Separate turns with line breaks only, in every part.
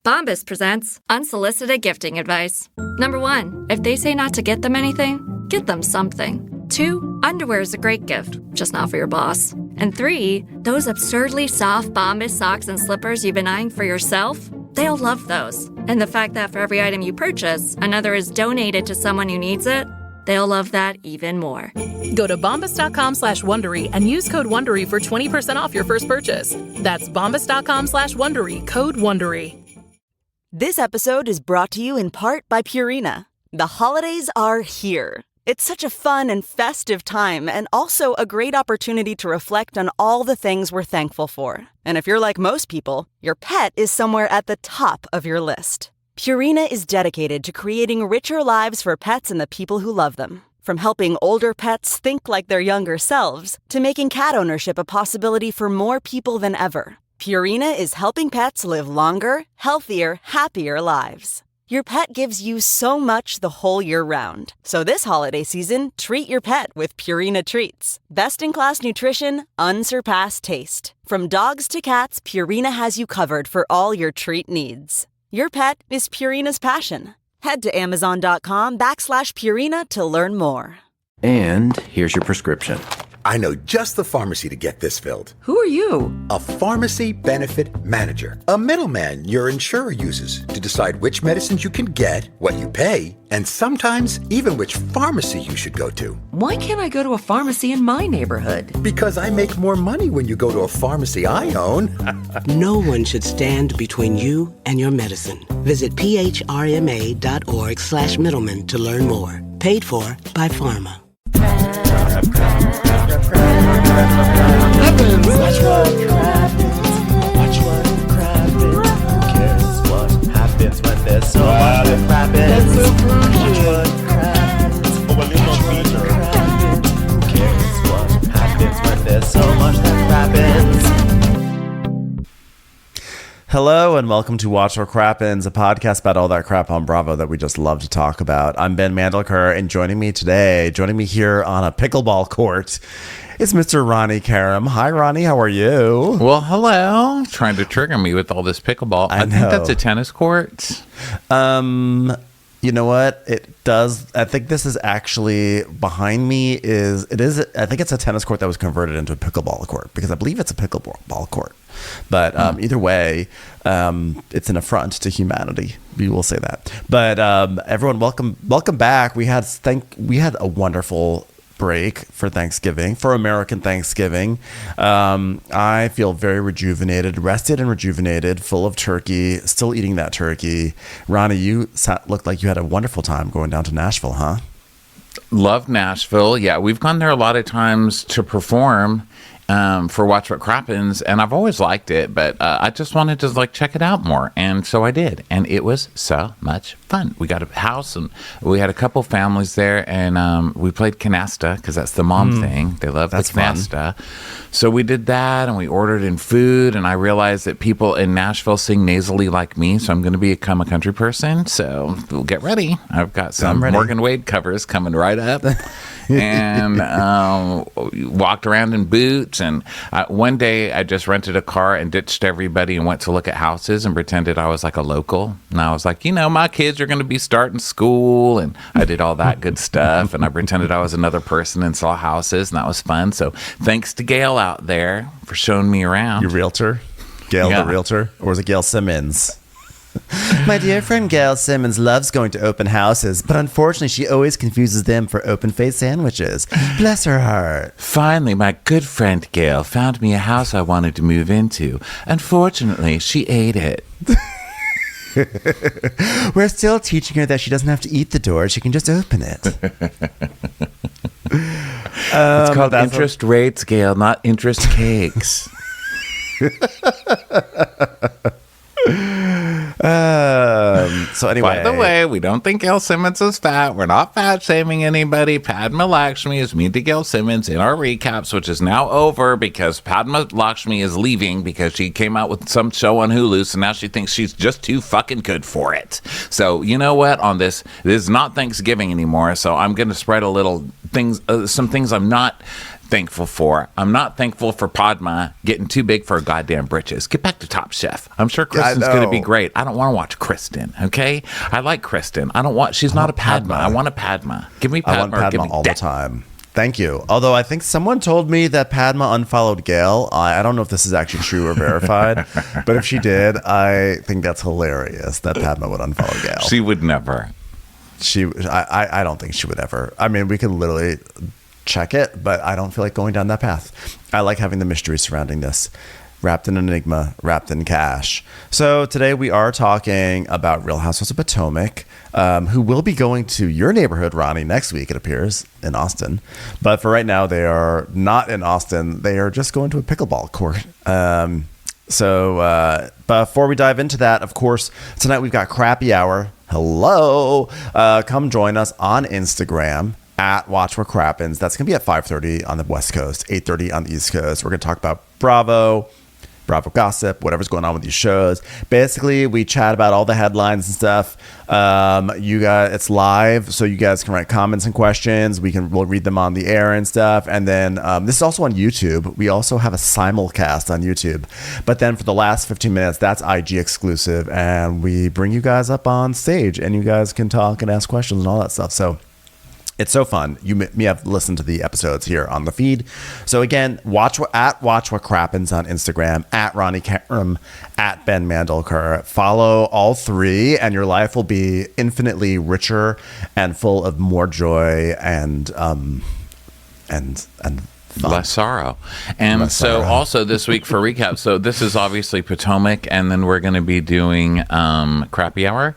Bombas presents unsolicited gifting advice. Number 1, if they say not to get them anything, get them something. 2, underwear is a great gift, just not for your boss. And 3, those absurdly soft Bombas socks and slippers you've been eyeing for yourself, they'll love those. And the fact that for every item you purchase, another is donated to someone who needs it, they'll love that even more.
Go to bombas.com/Wondery and use code WONDERY for 20% off your first purchase. That's bombas.com/Wondery, code WONDERY.
This episode is brought to you in part by Purina. The holidays are here. It's such a fun and festive time, and also a great opportunity to reflect on all the things we're thankful for. And if you're like most people, your pet is somewhere at the top of your list. Purina is dedicated to creating richer lives for pets and the people who love them. From helping older pets think like their younger selves, to making cat ownership a possibility for more people than ever. Purina is helping pets live longer, healthier, happier lives. Your pet gives you so much the whole year round. So this holiday season, treat your pet with Purina Treats. Best-in-class nutrition, unsurpassed taste. From dogs to cats, Purina has you covered for all your treat needs. Your pet is Purina's passion. Head to Amazon.com/Purina to learn more.
And here's your prescription.
I know just the pharmacy to get this filled.
Who are you?
A pharmacy benefit manager. A middleman your insurer uses to decide which medicines you can get, what you pay, and sometimes even which pharmacy you should go to.
Why can't I go to a pharmacy in my neighborhood?
Because I make more money when you go to a pharmacy I own.
No one should stand between you and your medicine. Visit phrma.org/middleman to learn more. Paid for by Pharma.
Watch what happens. Watch what happens. Who cares what happens when there's so much that happens? Watch what happens. Watch what happens. Who cares what happens when there's so much that happens?
Hello and welcome to Watch What Crappens, a podcast about all that crap on Bravo that we just love to talk about. I'm Ben Mandelker, and joining me here on a pickleball court, is Mr. Ronnie Karam. Hi, Ronnie. How are you?
Well, hello. Trying to trigger me with all this pickleball. I think that's a tennis court.
You know what? It does. I think this is actually behind me. I think it's a tennis court that was converted into a pickleball court because I believe it's a pickleball court. But either way, it's an affront to humanity. We will say that. But everyone, welcome back. We had a wonderful break for Thanksgiving, for American Thanksgiving. I feel very rested and rejuvenated, full of turkey, still eating that turkey. Ronnie, you looked like you had a wonderful time going down to Nashville, huh?
Love Nashville. Yeah, we've gone there a lot of times to perform for Watch What Crappens, and I've always liked it, but I just wanted to check it out more, and so I did, and it was so much fun. We got a house, and we had a couple families there, and we played canasta, because that's the mom thing. They love the canasta. So we did that, and we ordered in food, and I realized that people in Nashville sing nasally like me, so I'm going to become a country person, so we'll get ready. I've got some Morgan Wade covers coming right up. And walked around in boots, and one day I just rented a car and ditched everybody and went to look at houses and pretended I was like a local, and I was like, my kids are going to be starting school, and I did all that good stuff, and I pretended I was another person and saw houses, and that was fun. So thanks to Gail out there for showing me around.
Your realtor? Gail the realtor? Or was it Gail Simmons? My dear friend Gail Simmons loves going to open houses, but unfortunately she always confuses them for open-faced sandwiches. Bless her heart.
Finally, my good friend Gail found me a house I wanted to move into. Unfortunately, she ate it.
We're still teaching her that she doesn't have to eat the door. She can just open it.
It's called interest rates, Gail, not interest cakes.
So anyway,
by the way, we don't think Gail Simmons is fat. We're not fat shaming anybody. Padma Lakshmi is mean to Gail Simmons in our recaps, which is now over because Padma Lakshmi is leaving because she came out with some show on Hulu, so now she thinks she's just too fucking good for it. So you know what? On this is not Thanksgiving anymore, so I'm going to spread a little things, some things I'm not thankful for. I'm not thankful for Padma getting too big for her goddamn britches. Get back to Top Chef. I'm sure Kristen's going to be great. I don't want to watch Kristen, okay? I like Kristen. She's not a Padma. I want a Padma. Give me Padma.
I want Padma all the time. Thank you. Although I think someone told me that Padma unfollowed Gail. I don't know if this is actually true or verified, but if she did, I think that's hilarious that Padma would unfollow Gail.
She would never.
I don't think she would ever. I mean, we could literally check it, but I don't feel like going down that path. I like having the mystery surrounding this, wrapped in enigma, wrapped in cash. So today we are talking about Real Housewives of Potomac, who will be going to your neighborhood, Ronnie, next week, it appears, in Austin. But for right now, they are not in Austin. They are just going to a pickleball court. So before we dive into that, of course, tonight we've got Crappy Hour. Hello. Come join us on Instagram at Watch What Crappens. That's going to be at 5:30 on the West Coast, 8:30 on the East Coast. We're going to talk about Bravo gossip, whatever's going on with these shows. Basically, we chat about all the headlines and stuff. You guys, it's live, so you guys can write comments and questions. We'll read them on the air and stuff. And then this is also on YouTube. We also have a simulcast on YouTube. But then for the last 15 minutes, that's IG exclusive, and we bring you guys up on stage, and you guys can talk and ask questions and all that stuff. So it's so fun. You may have listened to the episodes here on the feed. So again, Watch What Crappens on Instagram, at Ronnie Karam, at Ben Mandelker. Follow all three, and your life will be infinitely richer and full of more joy and fun.
Less sorrow. And so also this week for recap, so this is obviously Potomac, and then we're going to be doing Crappy Hour,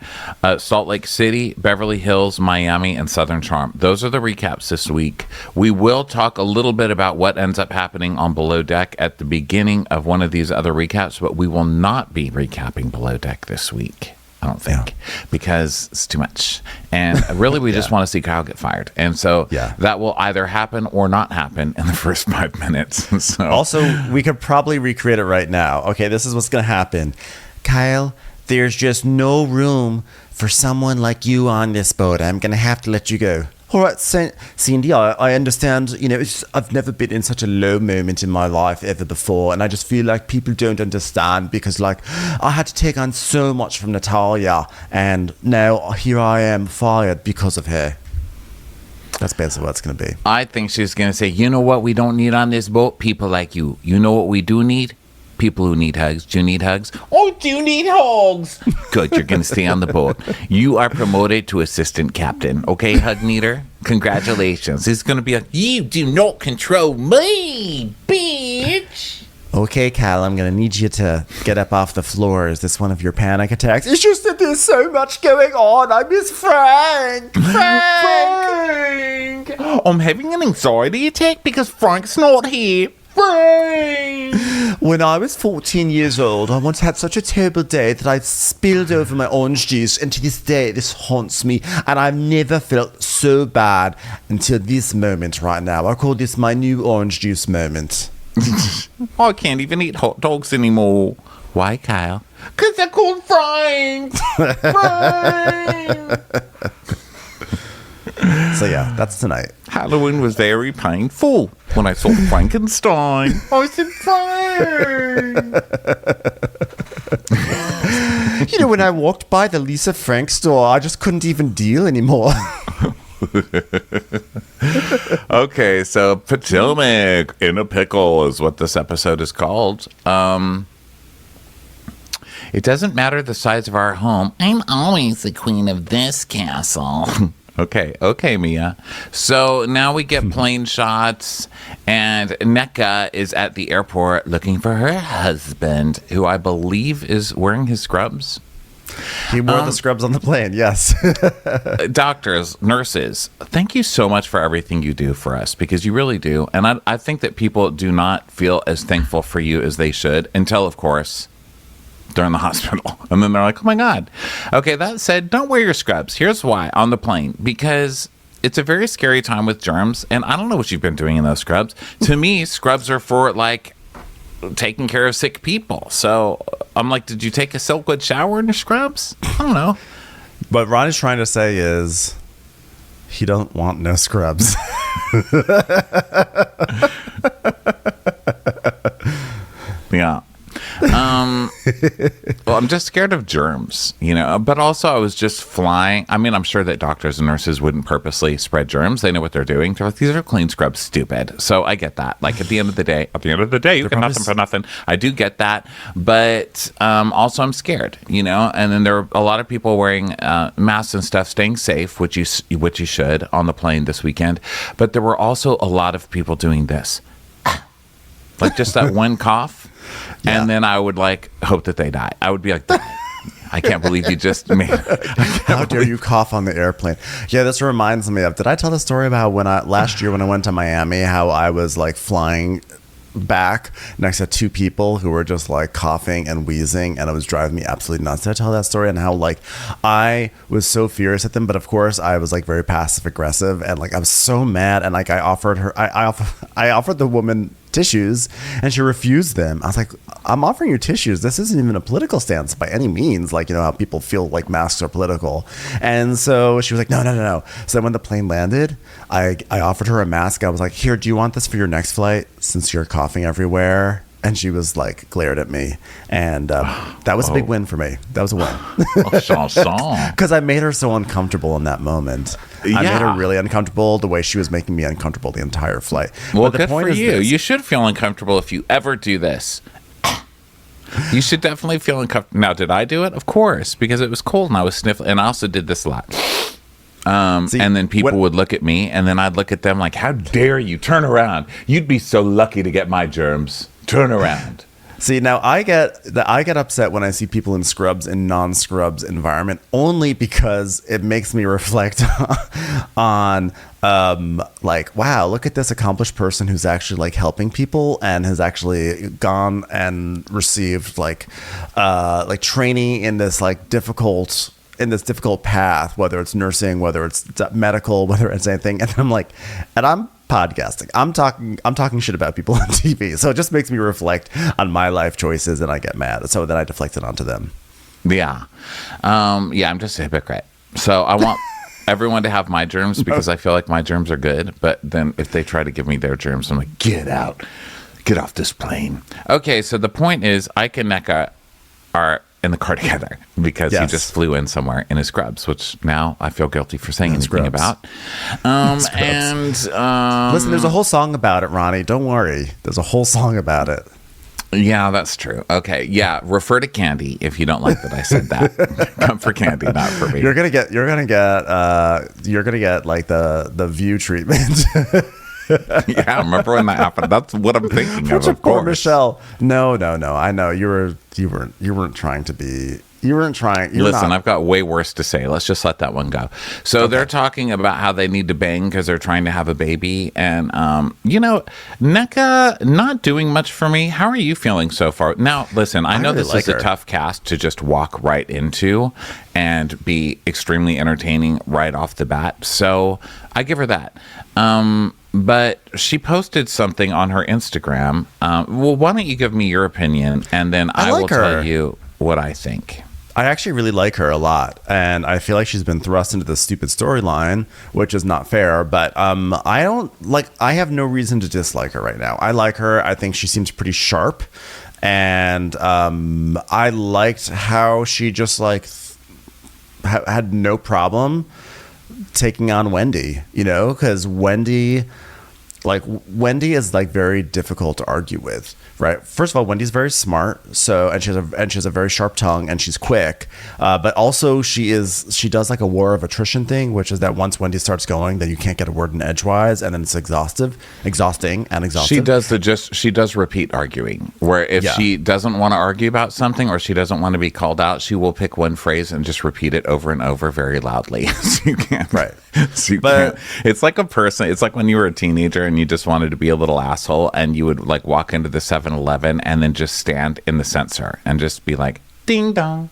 Salt Lake City, Beverly Hills, Miami, and Southern Charm. Those are the recaps this week. We will talk a little bit about what ends up happening on Below Deck at the beginning of one of these other recaps, but we will not be recapping Below Deck this week. I don't think, because it's too much. And really, we just want to see Kyle get fired. And so that will either happen or not happen in the first 5 minutes. So
also, we could probably recreate it right now. Okay, this is what's going to happen. Kyle, there's just no room for someone like you on this boat. I'm going to have to let you go. All right, Cindy, I understand, I've never been in such a low moment in my life ever before, and I just feel like people don't understand because, I had to take on so much from Natalia, and now here I am fired because of her. That's basically what it's going to be.
I think she's going to say, you know what we don't need on this boat? People like you. You know what we do need? People who need hugs. Do you need hugs? Oh, do you need hugs? Good, you're going to stay on the boat. You are promoted to assistant captain. Okay, hug needer? Congratulations. It's going to be you do not control me, bitch.
Okay, Kyle, I'm going to need you to get up off the floor. Is this one of your panic attacks? It's just that there's so much going on. I miss Frank. Frank.
I'm having an anxiety attack because Frank's not here.
When I was 14 years old, I once had such a terrible day that I spilled over my orange juice, and to this day, this haunts me, and I've never felt so bad until this moment right now. I call this my new orange juice moment.
I can't even eat hot dogs anymore. Why, Kyle? Because they're called Frank. Frank.
So yeah, that's tonight.
Halloween was very painful when I saw Frankenstein. I said, Frank.
When I walked by the Lisa Frank store, I just couldn't even deal anymore.
Okay, so Potomac in a pickle is what this episode is called. It doesn't matter the size of our home. I'm always the queen of this castle. Okay, Mia. So now we get plane shots, and Nneka is at the airport looking for her husband, who I believe is wearing his scrubs.
He wore the scrubs on the plane, yes.
Doctors, nurses, thank you so much for everything you do for us, because you really do. And I think that people do not feel as thankful for you as they should until, of course, they're in the hospital. And then they're like, oh my God. Okay, that said, don't wear your scrubs. Here's why on the plane. Because it's a very scary time with germs. And I don't know what you've been doing in those scrubs. To me, scrubs are for taking care of sick people. So I'm like, did you take a Silkwood shower in your scrubs? I don't know.
What Ronnie's trying to say is he don't want no scrubs.
Yeah. Well, I'm just scared of germs, but also I was just flying. I mean, I'm sure that doctors and nurses wouldn't purposely spread germs. They know what they're doing. They're like, these are clean scrubs, stupid. So I get that. Like at the end of the day, you get nothing for nothing. I do get that. But also I'm scared, and then there are a lot of people wearing masks and stuff, staying safe, which you should on the plane this weekend. But there were also a lot of people doing this. Like just that one cough. Yeah. And then I would hope that they die. I would be like, I can't believe you just made.
How dare you cough on the airplane? Yeah, this reminds me of. Did I tell the story about last year when I went to Miami? How I was flying back next to two people who were just coughing and wheezing, and it was driving me absolutely nuts. Did I tell that story? And how I was so furious at them, but of course I was very passive aggressive, and I was so mad, and I offered the woman tissues and she refused them. I was like, I'm offering you tissues. This isn't even a political stance by any means. How people feel masks are political. And so she was like, no. So when the plane landed, I offered her a mask. I was like, here, do you want this for your next flight since you're coughing everywhere? And she was glared at me. And that was a big win for me. That was a win. Because I made her so uncomfortable in that moment. I made her really uncomfortable the way she was making me uncomfortable the entire flight.
Well, good for you. You should feel uncomfortable if you ever do this. You should definitely feel uncomfortable. Now, did I do it? Of course, because it was cold and I was sniffling. And I also did this a lot. And then people would look at me and then I'd look at them like, how dare you? Turn around. You'd be so lucky to get my germs. Turn around.
See, now I get upset when I see people in scrubs and non-scrubs environment only because it makes me reflect on wow, look at this accomplished person who's actually helping people and has actually gone and received training in this difficult path, whether it's nursing, whether it's medical, whether it's anything. And I'm podcasting. I'm talking shit about people on TV. So it just makes me reflect on my life choices and I get mad. So then I deflect it onto them.
Yeah. I'm just a hypocrite. So I want everyone to have my germs because I feel like my germs are good. But then if they try to give me their germs, I'm like, get out. Get off this plane. Okay, so the point is Ike and Nneka are in the car together because he just flew in somewhere in his scrubs, which now I feel guilty for saying anything about.
Listen, there's a whole song about it, Ronnie. Don't worry. There's a whole song about it.
Yeah, that's true. Okay, yeah. Refer to Candy if you don't like that I said that. Come for Candy, not for me.
You're gonna get the View treatment.
Yeah, remember when that happened? That's what I'm thinking of
Poor
course.
Michelle. No. I know you weren't trying to be. You weren't trying.
Listen, I've got way worse to say. Let's just let that one go. So they're talking about how they need to bang because they're trying to have a baby. And, Nneka not doing much for me. How are you feeling so far? Now, listen, I know this is a tough cast to just walk right into and be extremely entertaining right off the bat. So I give her that. But she posted something on her Instagram. Well, why don't you give me your opinion and then I will tell you what I think.
I actually really like her a lot, and I feel like she's been thrust into this stupid storyline, which is not fair, but I have no reason to dislike her right now. I like her. I think she seems pretty sharp, and I liked how she just had no problem taking on Wendy, because Wendy is very difficult to argue with. Right. First of all, Wendy's very smart. And she has a very sharp tongue and she's quick. But also she does a war of attrition thing, which is that once Wendy starts going, then you can't get a word in edgewise, and then it's exhausting.
She does repeat arguing, where if she doesn't want to argue about something or she doesn't want to be called out, she will pick one phrase and just repeat it over and over very loudly. So you can't.
Right.
So you can't. It's like a person. It's like when you were a teenager and you just wanted to be a little asshole and you would walk into the 7-Eleven and then just stand in the sensor and just be like, ding dong,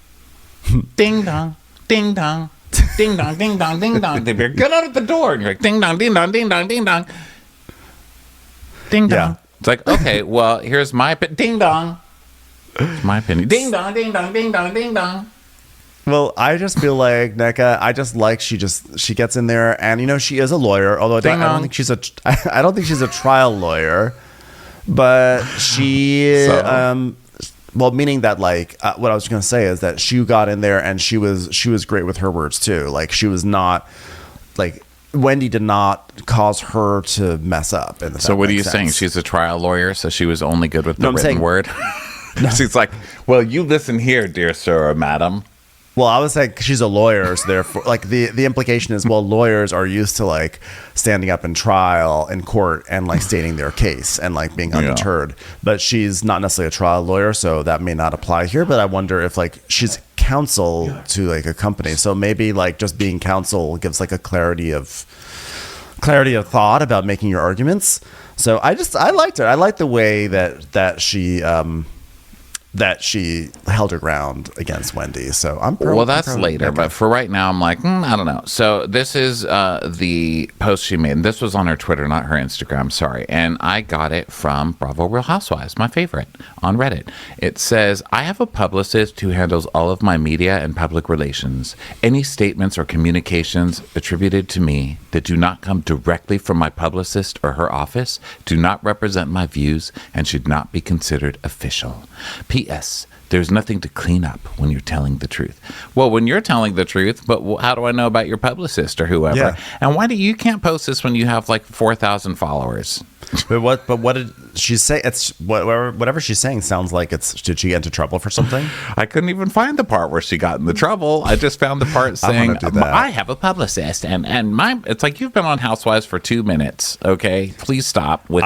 ding dong, ding dong, ding dong, ding dong, ding dong. They'd be like, get out of the door. And you're like, ding dong, ding dong, ding dong, ding dong, ding dong. It's like, okay, well, here's my ding dong. It's my opinion. Ding dong, ding dong, ding dong, ding dong.
Well, I just feel like Nneka. I just like she gets in there, and she is a lawyer. Although I don't think she's a trial lawyer. But she, well, meaning that like what I was going to say is that she got in there and she was great with her words too. Like she was not like Wendy did not cause her to mess up.
So what are you saying? She's a trial lawyer, so she was only good with the written word. She's like, well, you listen here, dear sir or madam.
Well, I was saying she's a lawyer, so therefore, like the implication is, well, lawyers are used to like standing up in trial in court and like stating their case and like being undeterred. But she's not necessarily a trial lawyer, so that may not apply here. But I wonder if like she's counsel to like a company, so maybe like just being counsel gives like a clarity of thought about making your arguments. So I liked her. I liked the way that she held her ground against Wendy. So
that's later, but for right now, I'm like, I don't know. So this is the post she made. And this was on her Twitter, not her Instagram. Sorry. And I got it from Bravo Real Housewives, my favorite, on Reddit. It says, I have a publicist who handles all of my media and public relations. Any statements or communications attributed to me that do not come directly from my publicist or her office do not represent my views and should not be considered official. P.S. There's nothing to clean up when you're telling the truth. Well, when you're telling the truth, but how do I know about your publicist or whoever? Yeah. And why do you can't post this when you have like 4,000 followers?
But what did she say? It's whatever she's saying sounds like did she get into trouble for something?
I couldn't even find the part where she got in the trouble. I just found the part saying I have a publicist and it's like you've been on Housewives for 2 minutes. Okay, please stop with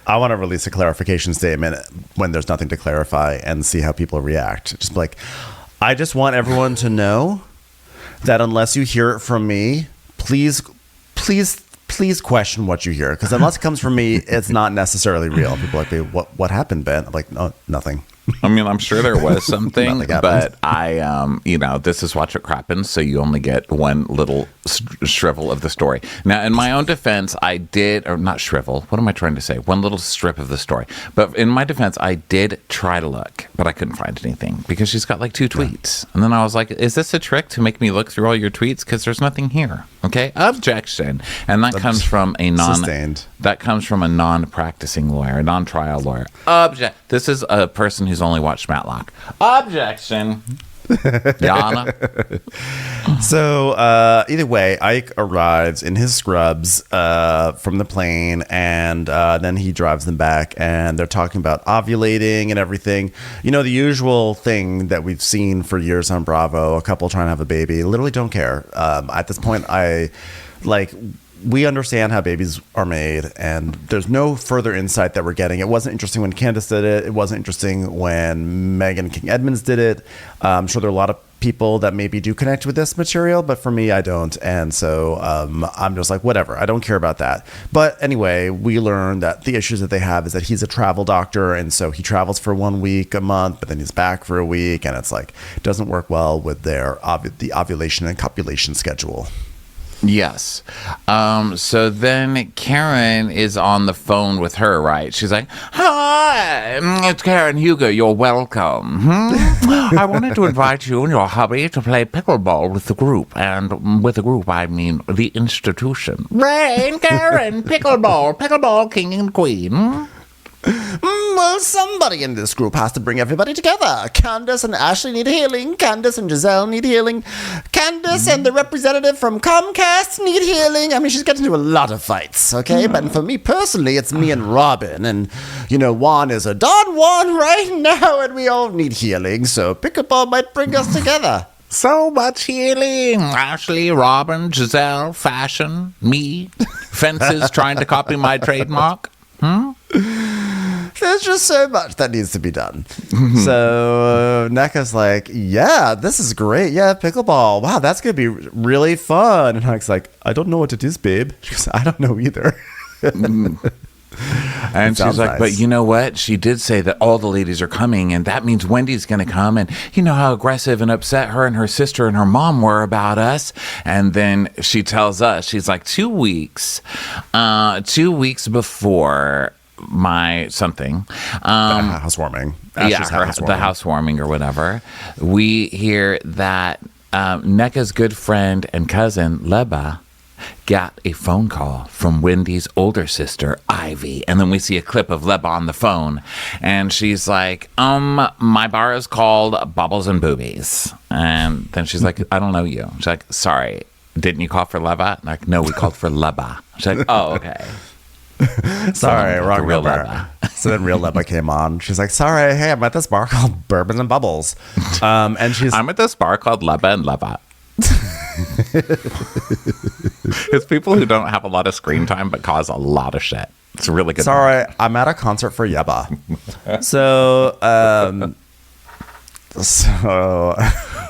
I want to release a clarification statement when there's nothing to clarify and see how people react. Just like, I just want everyone to know that unless you hear it from me, please question what you hear. Because unless it comes from me, it's not necessarily real. People are like, what happened, Ben? I'm like, no, nothing.
I mean, I'm sure there was something, but this is Watch What Crappens, so you only get one little shrivel of the story. Now, in my own defense, I did, or not shrivel, what am I trying to say? One little strip of the story. But in my defense, I did try to look, but I couldn't find anything because she's got like 2 tweets. And then I was like, is this a trick to make me look through all your tweets? Because there's nothing here. Okay, objection. And that comes from a non-practicing lawyer, a non-trial lawyer. This is a person who's only watched Matlock. Objection. Yana.
So either way, Ike arrives in his scrubs from the plane, and then he drives them back, and they're talking about ovulating and everything. You know, the usual thing that we've seen for years on Bravo, a couple trying to have a baby, literally don't care. At this point, we understand how babies are made, and there's no further insight that we're getting. It wasn't interesting when Candace did it. It wasn't interesting when Megan King Edmonds did it. I'm sure there are a lot of people that maybe do connect with this material, but for me, I don't. And so I'm just like, whatever. I don't care about that. But anyway, we learned that the issues that they have is that he's a travel doctor, and so he travels for 1 week a month, but then he's back for a week, and it's like, it doesn't work well with the ovulation and copulation schedule.
Yes. So then Karen is on the phone with her, right? She's like, hi, it's Karen Hugo. You're welcome. I wanted to invite you and your hubby to play pickleball with the group. And with the group, I mean the institution. Rain, Karen, pickleball, king and queen.
Well, somebody in this group has to bring everybody together. Candace and Ashley need healing. Candace and Giselle need healing. Candace and the representative from Comcast need healing. I mean, she's getting into a lot of fights, okay? But for me personally, it's me and Robin. And, Juan is a Don Juan right now, and we all need healing. So pickleball might bring us together.
So much healing. Ashley, Robin, Giselle, fashion, me, fences trying to copy my trademark.
There's just so much that needs to be done. So Nneka's like, yeah, this is great. Yeah, pickleball. Wow, that's going to be really fun. And Nneka's like, I don't know what it is, babe. She goes, I don't know either.
And she's like, nice. But you know what? She did say that all the ladies are coming, and that means Wendy's going to come. And you know how aggressive and upset her and her sister and her mom were about us. And then she tells us, she's like, 2 weeks before my something.
Housewarming.
The housewarming or whatever. We hear that Nneka's good friend and cousin, Leba, got a phone call from Wendy's older sister, Ivy. And then we see a clip of Leba on the phone. And she's like, my bar is called Bubbles and Boobies. And then she's like, I don't know you. She's like, sorry, didn't you call for Leba? I'm like, no, we called for Leba. She's like, oh, okay.
Sorry, wrong
Real
number.
Leba.
So then Real Leba came on. She's like, sorry, hey, I'm at this bar called Bourbons and Bubbles. And I'm
at this bar called Leba and Leba. It's people who don't have a lot of screen time but cause a lot of shit. It's really good.
Sorry, I'm at a concert for Yeba. So I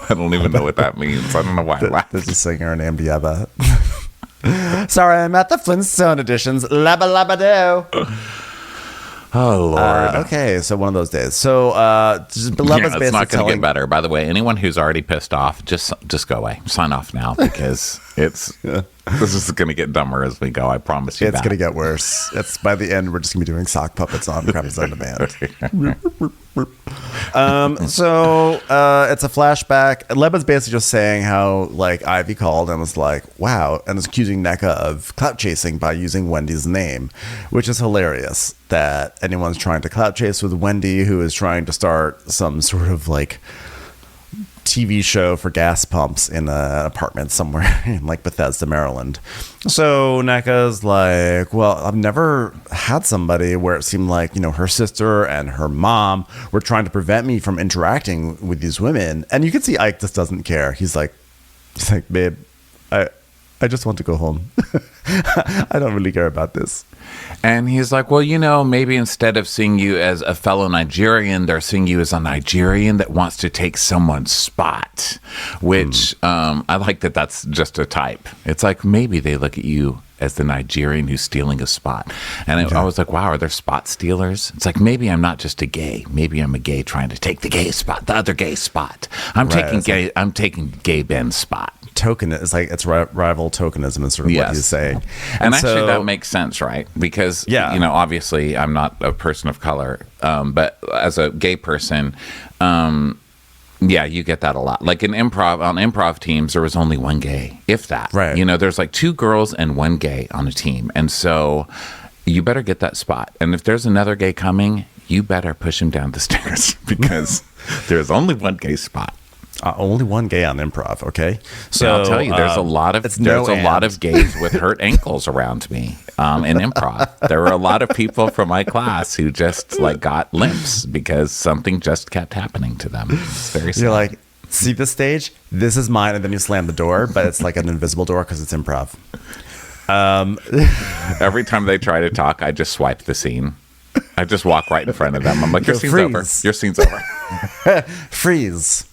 don't even know what that means. I don't know why I laughed.
There's a singer named Yeba. Sorry, I'm at the Flintstone editions. Labba labba do.
Oh, Lord.
Okay, so one of those days. So
it's not going to get better. By the way, anyone who's already pissed off, just go away. Sign off now because this is going to get dumber as we go. I promise you
it's going to get worse. It's by the end, we're just going to be doing sock puppets on Crappens on Demand. So it's a flashback. Leba's basically just saying how like Ivy called and was like, wow, and is accusing Nneka of clout chasing by using Wendy's name, which is hilarious that anyone's trying to clout chase with Wendy, who is trying to start some sort of like TV show for gas pumps in an apartment somewhere in like Bethesda, Maryland. So Nneka's like, well, I've never had somebody where it seemed like, you know, her sister and her mom were trying to prevent me from interacting with these women. And you can see Ike just doesn't care. He's like, babe, I just want to go home. I don't really care about this.
And he's like, well, you know, maybe instead of seeing you as a fellow Nigerian, they're seeing you as a Nigerian that wants to take someone's spot, which I like that that's just a type. It's like maybe they look at you as the Nigerian who's stealing a spot. And I was like, wow, are there spot stealers? It's like, maybe I'm not just a gay. Maybe I'm a gay trying to take the gay spot, the other gay spot. I'm taking gay Ben's spot.
Token is like it's rival tokenism is sort of what he's saying,
and actually that makes sense, right? Because you know, obviously I'm not a person of color, but as a gay person, you get that a lot. Like on improv teams, there was only one gay, if that. Right. You know, there's like 2 girls and 1 gay on a team, and so you better get that spot. And if there's another gay coming, you better push him down the stairs because there's only 1 gay spot.
Only 1 gay on improv, okay?
So I'll tell you, there's a lot of gays with hurt ankles around me in improv. There were a lot of people from my class who just like got limps because something just kept happening to them. It's very sad.
You're like, see this stage? This is mine, and then you slam the door, but it's like an invisible door because it's improv.
Every time they try to talk, I just swipe the scene. I just walk right in front of them. I'm like, your scene's over. Your scene's over.
Freeze.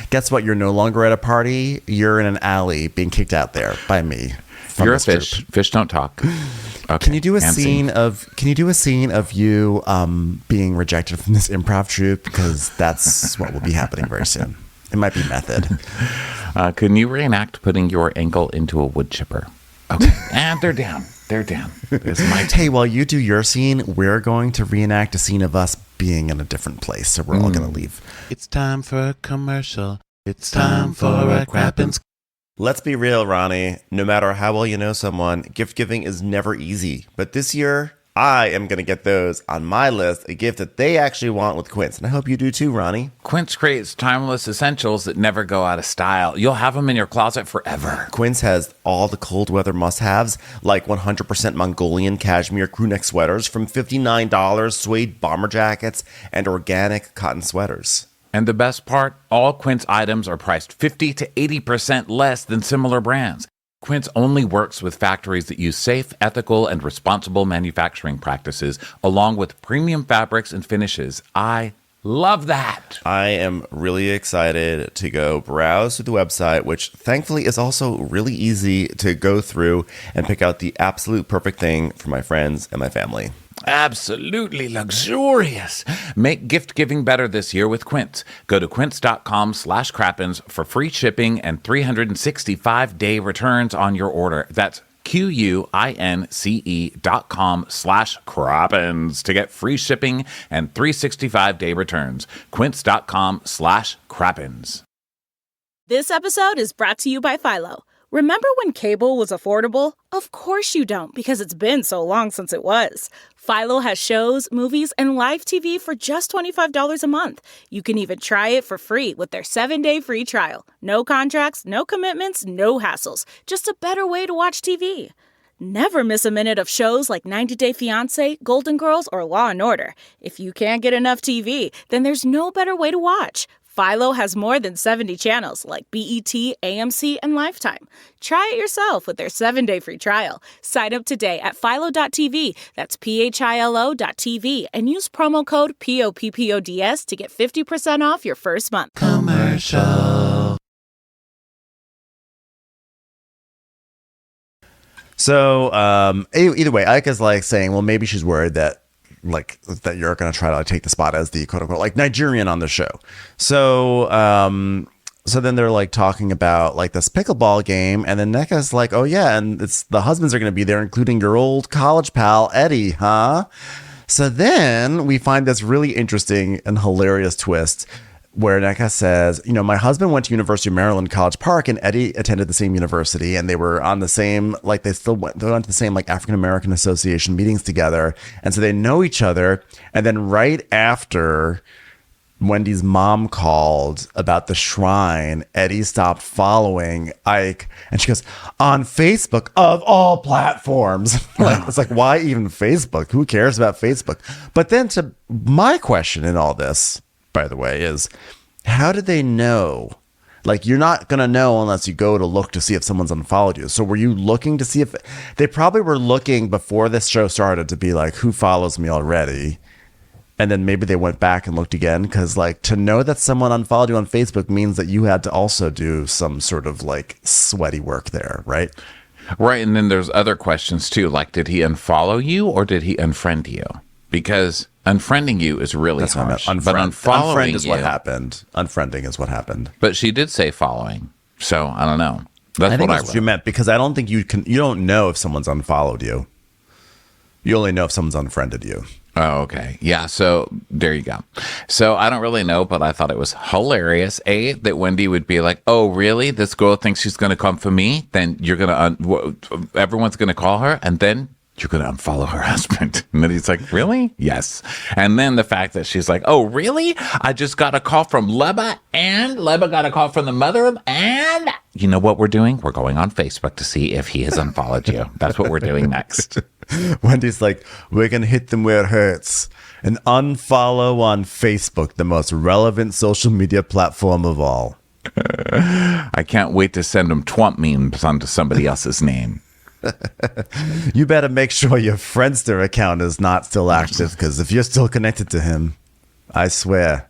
Guess what? You're no longer at a party. You're in an alley being kicked out there by me.
You're a fish. Group. Fish don't talk. Okay.
Can you do a scene of you being rejected from this improv troupe? Because that's what will be happening very soon. It might be method.
Can you reenact putting your ankle into a wood chipper? Okay. And they're down. They're down.
Hey, while you do your scene, we're going to reenact a scene of us being in a different place. So we're all going to leave.
It's time for a commercial. It's time for a Crappens.
Let's be real, Ronnie. No matter how well you know someone, gift giving is never easy. But this year, I am going to get those on my list, a gift that they actually want with Quince. And I hope you do too, Ronnie.
Quince creates timeless essentials that never go out of style. You'll have them in your closet forever.
Quince has all the cold weather must-haves, like 100% Mongolian cashmere crew neck sweaters from $59, suede bomber jackets, and organic cotton sweaters.
And the best part, all Quince items are priced 50 to 80% less than similar brands. Quince only works with factories that use safe, ethical, and responsible manufacturing practices, along with premium fabrics and finishes. I love that.
I am really excited to go browse through the website, which thankfully is also really easy to go through and pick out the absolute perfect thing for my friends and my family.
Absolutely luxurious. Make gift giving better this year with Quince. Go to quince.com/crappens for free shipping and 365-day returns on your order. That's QUINCE.com/crappens to get free shipping and 365-day returns. Quince.com/crappens.
This episode is brought to you by Philo. Remember when cable was affordable? Of course you don't, because it's been so long since it was. Philo has shows, movies, and live TV for just $25 a month. You can even try it for free with their 7-day free trial. No contracts, no commitments, no hassles. Just a better way to watch TV. Never miss a minute of shows like 90 Day Fiancé, Golden Girls, or Law & Order. If you can't get enough TV, then there's no better way to watch. Philo has more than 70 channels like BET, AMC, and Lifetime. Try it yourself with their 7-day free trial. Sign up today at philo.tv, that's philo.tv, and use promo code POPPODS to get 50% off your first month.
Commercial. So either way, Ike is like saying, well, maybe she's worried that you're going to try to take the spot as the quote unquote like Nigerian on the show. So so then they're like talking about like this pickleball game, and then Nneka's like, oh yeah, and it's the husbands are going to be there, including your old college pal Eddie, huh? So then we find this really interesting and hilarious twist where Nneka says, you know, my husband went to University of Maryland, College Park, and Eddie attended the same university, and they were on the same, like they went to the same like African American Association meetings together, and so they know each other. And then right after Wendy's mom called about the shrine, Eddie stopped following Ike, and she goes, on Facebook of all platforms. It's like, why even Facebook? Who cares about Facebook? But then to my question in all this, by the way, is how did they know? Like, you're not going to know unless you go to look to see if someone's unfollowed you. So were you looking to see if they probably were looking before this show started to be like, who follows me already? And then maybe they went back and looked again, because like to know that someone unfollowed you on Facebook means that you had to also do some sort of like sweaty work there, right?
Right. And then there's other questions too. Like, did he unfollow you or did he unfriend you? Because unfriending you is really harsh. But unfollowing
is what happened. Unfriending is what happened.
But she did say following. So I don't know. That's
what you meant, because I don't think you don't know if someone's unfollowed you. You only know if someone's unfriended you.
Oh, okay. Yeah. So there you go. So I don't really know, but I thought it was hilarious. That Wendy would be like, oh, really? This girl thinks she's going to come for me? Then you're going to, everyone's going to call her, and then you're going to unfollow her husband. And then he's like, really? Yes. And then the fact that she's like, oh, really? I just got a call from Leba, and Leba got a call from the mother, and you know what we're doing? We're going on Facebook to see if he has unfollowed you. That's what we're doing next.
Wendy's like, we're going to hit them where it hurts. And unfollow on Facebook, the most relevant social media platform of all.
I can't wait to send them twump memes onto somebody else's name.
You better make sure your Friendster account is not still active, because if you're still connected to him, I swear.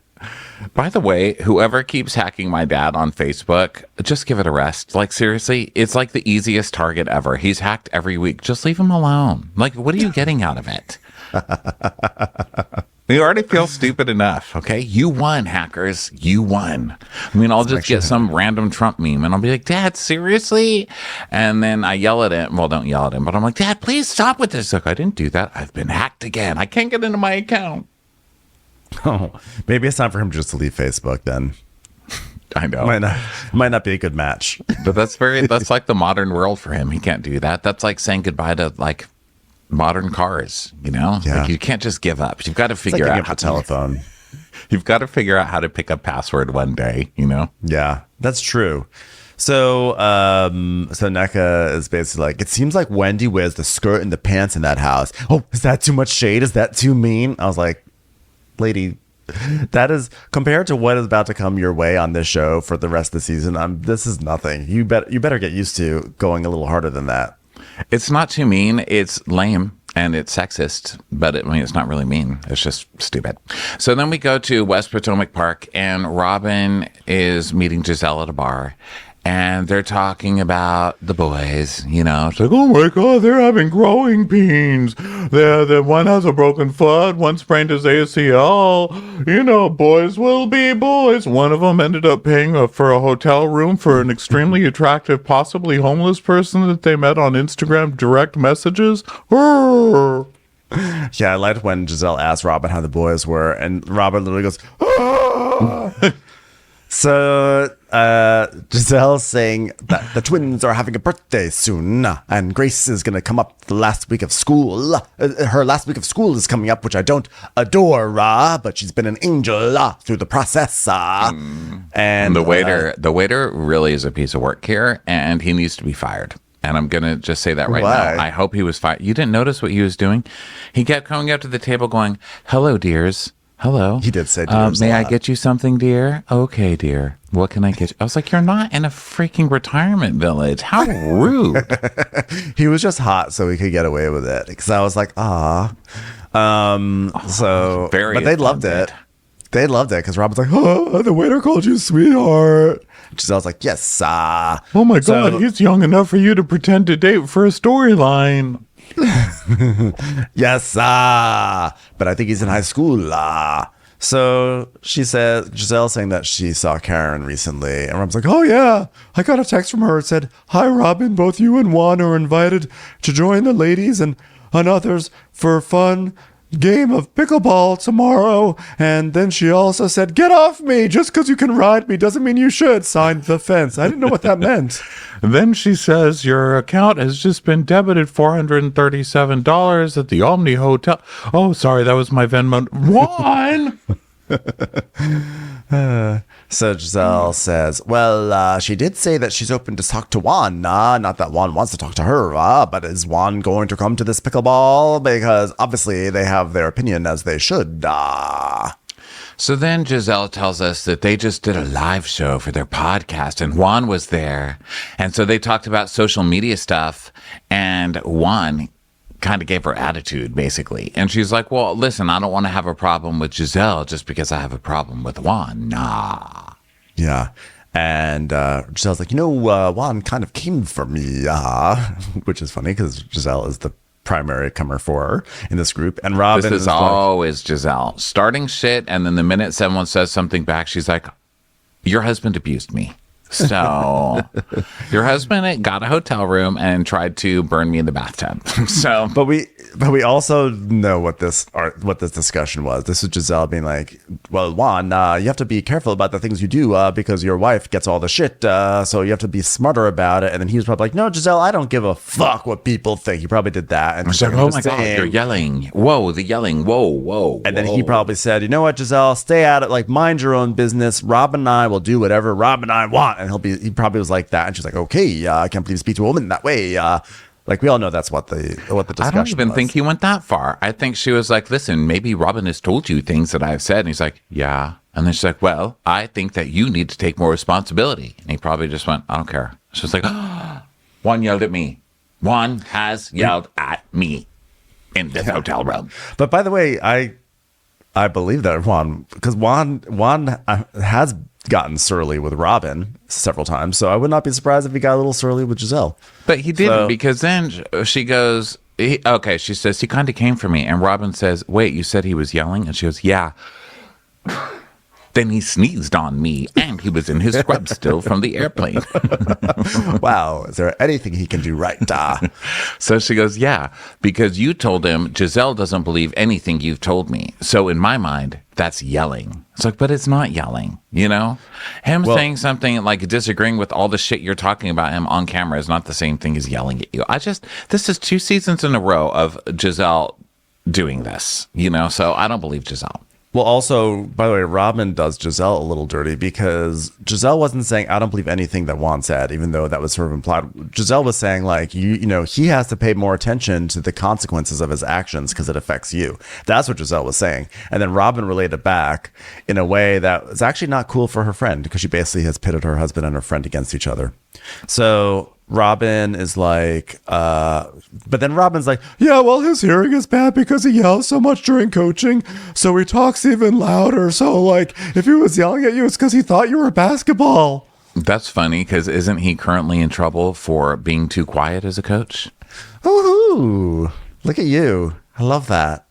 By the way, whoever keeps hacking my dad on Facebook, just give it a rest. Like, seriously, it's like the easiest target ever. He's hacked every week. Just leave him alone. Like, what are you getting out of it? You already feel stupid enough, okay? You won, hackers. You won. I mean, I'll just get some random Trump meme, and I'll be like, Dad, seriously? And then I yell at him. Well, don't yell at him, but I'm like, Dad, please stop with this. Like, I didn't do that. I've been hacked again. I can't get into my account.
Oh, maybe it's time for him just to leave Facebook then.
I know.
Might not be a good match.
But that's like the modern world for him. He can't do that. That's like saying goodbye to like modern cars, you know?
Yeah.
Like, you can't just give up. You've got to figure out
how to telephone.
You've got to figure out how to pick a password one day, you know?
Yeah, that's true. So Nneka is basically like, it seems like Wendy wears the skirt and the pants in that house. Oh, is that too much shade? Is that too mean? I was like, lady, that is, compared to what is about to come your way on this show for the rest of the season, this is nothing. You better get used to going a little harder than that.
It's not too mean. It's lame and it's sexist, but it's not really mean. It's just stupid. So then we go to West Potomac Park, and Robin is meeting Giselle at a bar. And they're talking about the boys, you know. It's like, oh my God, they're having growing pains. The one has a broken foot, one sprained his ACL. You know, boys will be boys. One of them ended up paying for a hotel room for an extremely attractive, possibly homeless person that they met on Instagram direct messages.
Yeah, I liked when Giselle asked Robin how the boys were, and Robin literally goes, So Giselle saying that the twins are having a birthday soon, and Grace is going to come up the last week of school. Her last week of school is coming up, which I don't adore, but she's been an angel through the process. And
the waiter really is a piece of work here, and he needs to be fired. And I'm going to just say that right now. I hope he was fired. You didn't notice what he was doing? He kept coming up to the table going, "Hello, dears. Hello."
He did say dears.
May I get you something, dear? Okay, dear. What can I get you? I was like, you're not in a freaking retirement village. How rude.
He was just hot so he could get away with it. Because I was like, but they loved it. They loved it because Robin's like, "Oh, the waiter called you sweetheart." Giselle's like, "Yes,
oh my God, he's young enough for you to pretend to date for a storyline."
Yes, but I think he's in high school. So Giselle saying that she saw Karen recently, and Robin's like, "Oh yeah, I got a text from her. It said, 'Hi Robin, both you and Juan are invited to join the ladies and others for fun game of pickleball tomorrow.' And then she also said, 'Get off me, just because you can ride me doesn't mean you should.' Signed the fence." I didn't know what that meant.
Then she says, "Your account has just been debited $437 at the Omni Hotel." Oh, sorry, that was my Venmo. Juan!
So Giselle says, well, she did say that she's open to talk to Juan. Not that Juan wants to talk to her, but is Juan going to come to this pickleball? Because obviously they have their opinion, as they should.
So then Giselle tells us that they just did a live show for their podcast and Juan was there. And so they talked about social media stuff and Juan kind of gave her attitude, basically. And she's like, well, listen, I don't want to have a problem with Giselle just because I have a problem with Juan. Nah.
Yeah. And Giselle's like, Juan kind of came for me, which is funny because Giselle is the primary comer for her in this group. And Robin
is always Giselle starting shit. And then the minute someone says something back, she's like, your husband abused me. So your husband got a hotel room and tried to burn me in the bathtub. So,
but we also know what this discussion was. This is Giselle being like, well, Juan, you have to be careful about the things you do because your wife gets all the shit. So you have to be smarter about it. And then he was probably like, no, Giselle, I don't give a fuck what people think. He probably did that. And
she's like, oh my God, you're yelling. Whoa, the yelling. Whoa.
And then he probably said, you know what, Giselle, stay at it. Like, mind your own business. Robin and I will do whatever Robin and I want. And he probably was like that. And she's like, okay, I can't believe you speak to a woman that way. Like, we all know that's what the discussion
I don't even
was.
think he went that far. I think she was like, listen, maybe Robin has told you things that I've said. And he's like, yeah. And then she's like, well, I think that you need to take more responsibility. And he probably just went, I don't care. She was like, Juan yelled at me. Juan has yelled at me in this hotel room.
But by the way, I believe that Juan, because Juan has gotten surly with Robin several times, so I would not be surprised if he got a little surly with Giselle.
But he didn't, because then she goes, she says, he kind of came for me. And Robin says, wait, you said he was yelling? And she goes, yeah. Then he sneezed on me, and he was in his scrubs still from the airplane.
Wow, is there anything he can do right?
So she goes, yeah, because you told him Giselle doesn't believe anything you've told me. So in my mind, that's yelling. It's like, but it's not yelling, Him saying something like disagreeing with all the shit you're talking about him on camera is not the same thing as yelling at you. This is 2 seasons in a row of Giselle doing this, so I don't believe Giselle.
Well, also, by the way, Robin does Giselle a little dirty because Giselle wasn't saying, I don't believe anything that Juan said, even though that was sort of implied. Giselle was saying, like, he has to pay more attention to the consequences of his actions because it affects you. That's what Giselle was saying. And then Robin relayed it back in a way that was actually not cool for her friend because she basically has pitted her husband and her friend against each other. So Robin is like, but then Robin's like, yeah, well, his hearing is bad because he yells so much during coaching. So he talks even louder. So, like, if he was yelling at you, it's because he thought you were basketball.
That's funny because isn't he currently in trouble for being too quiet as a coach?
Ooh, look at you. I love that.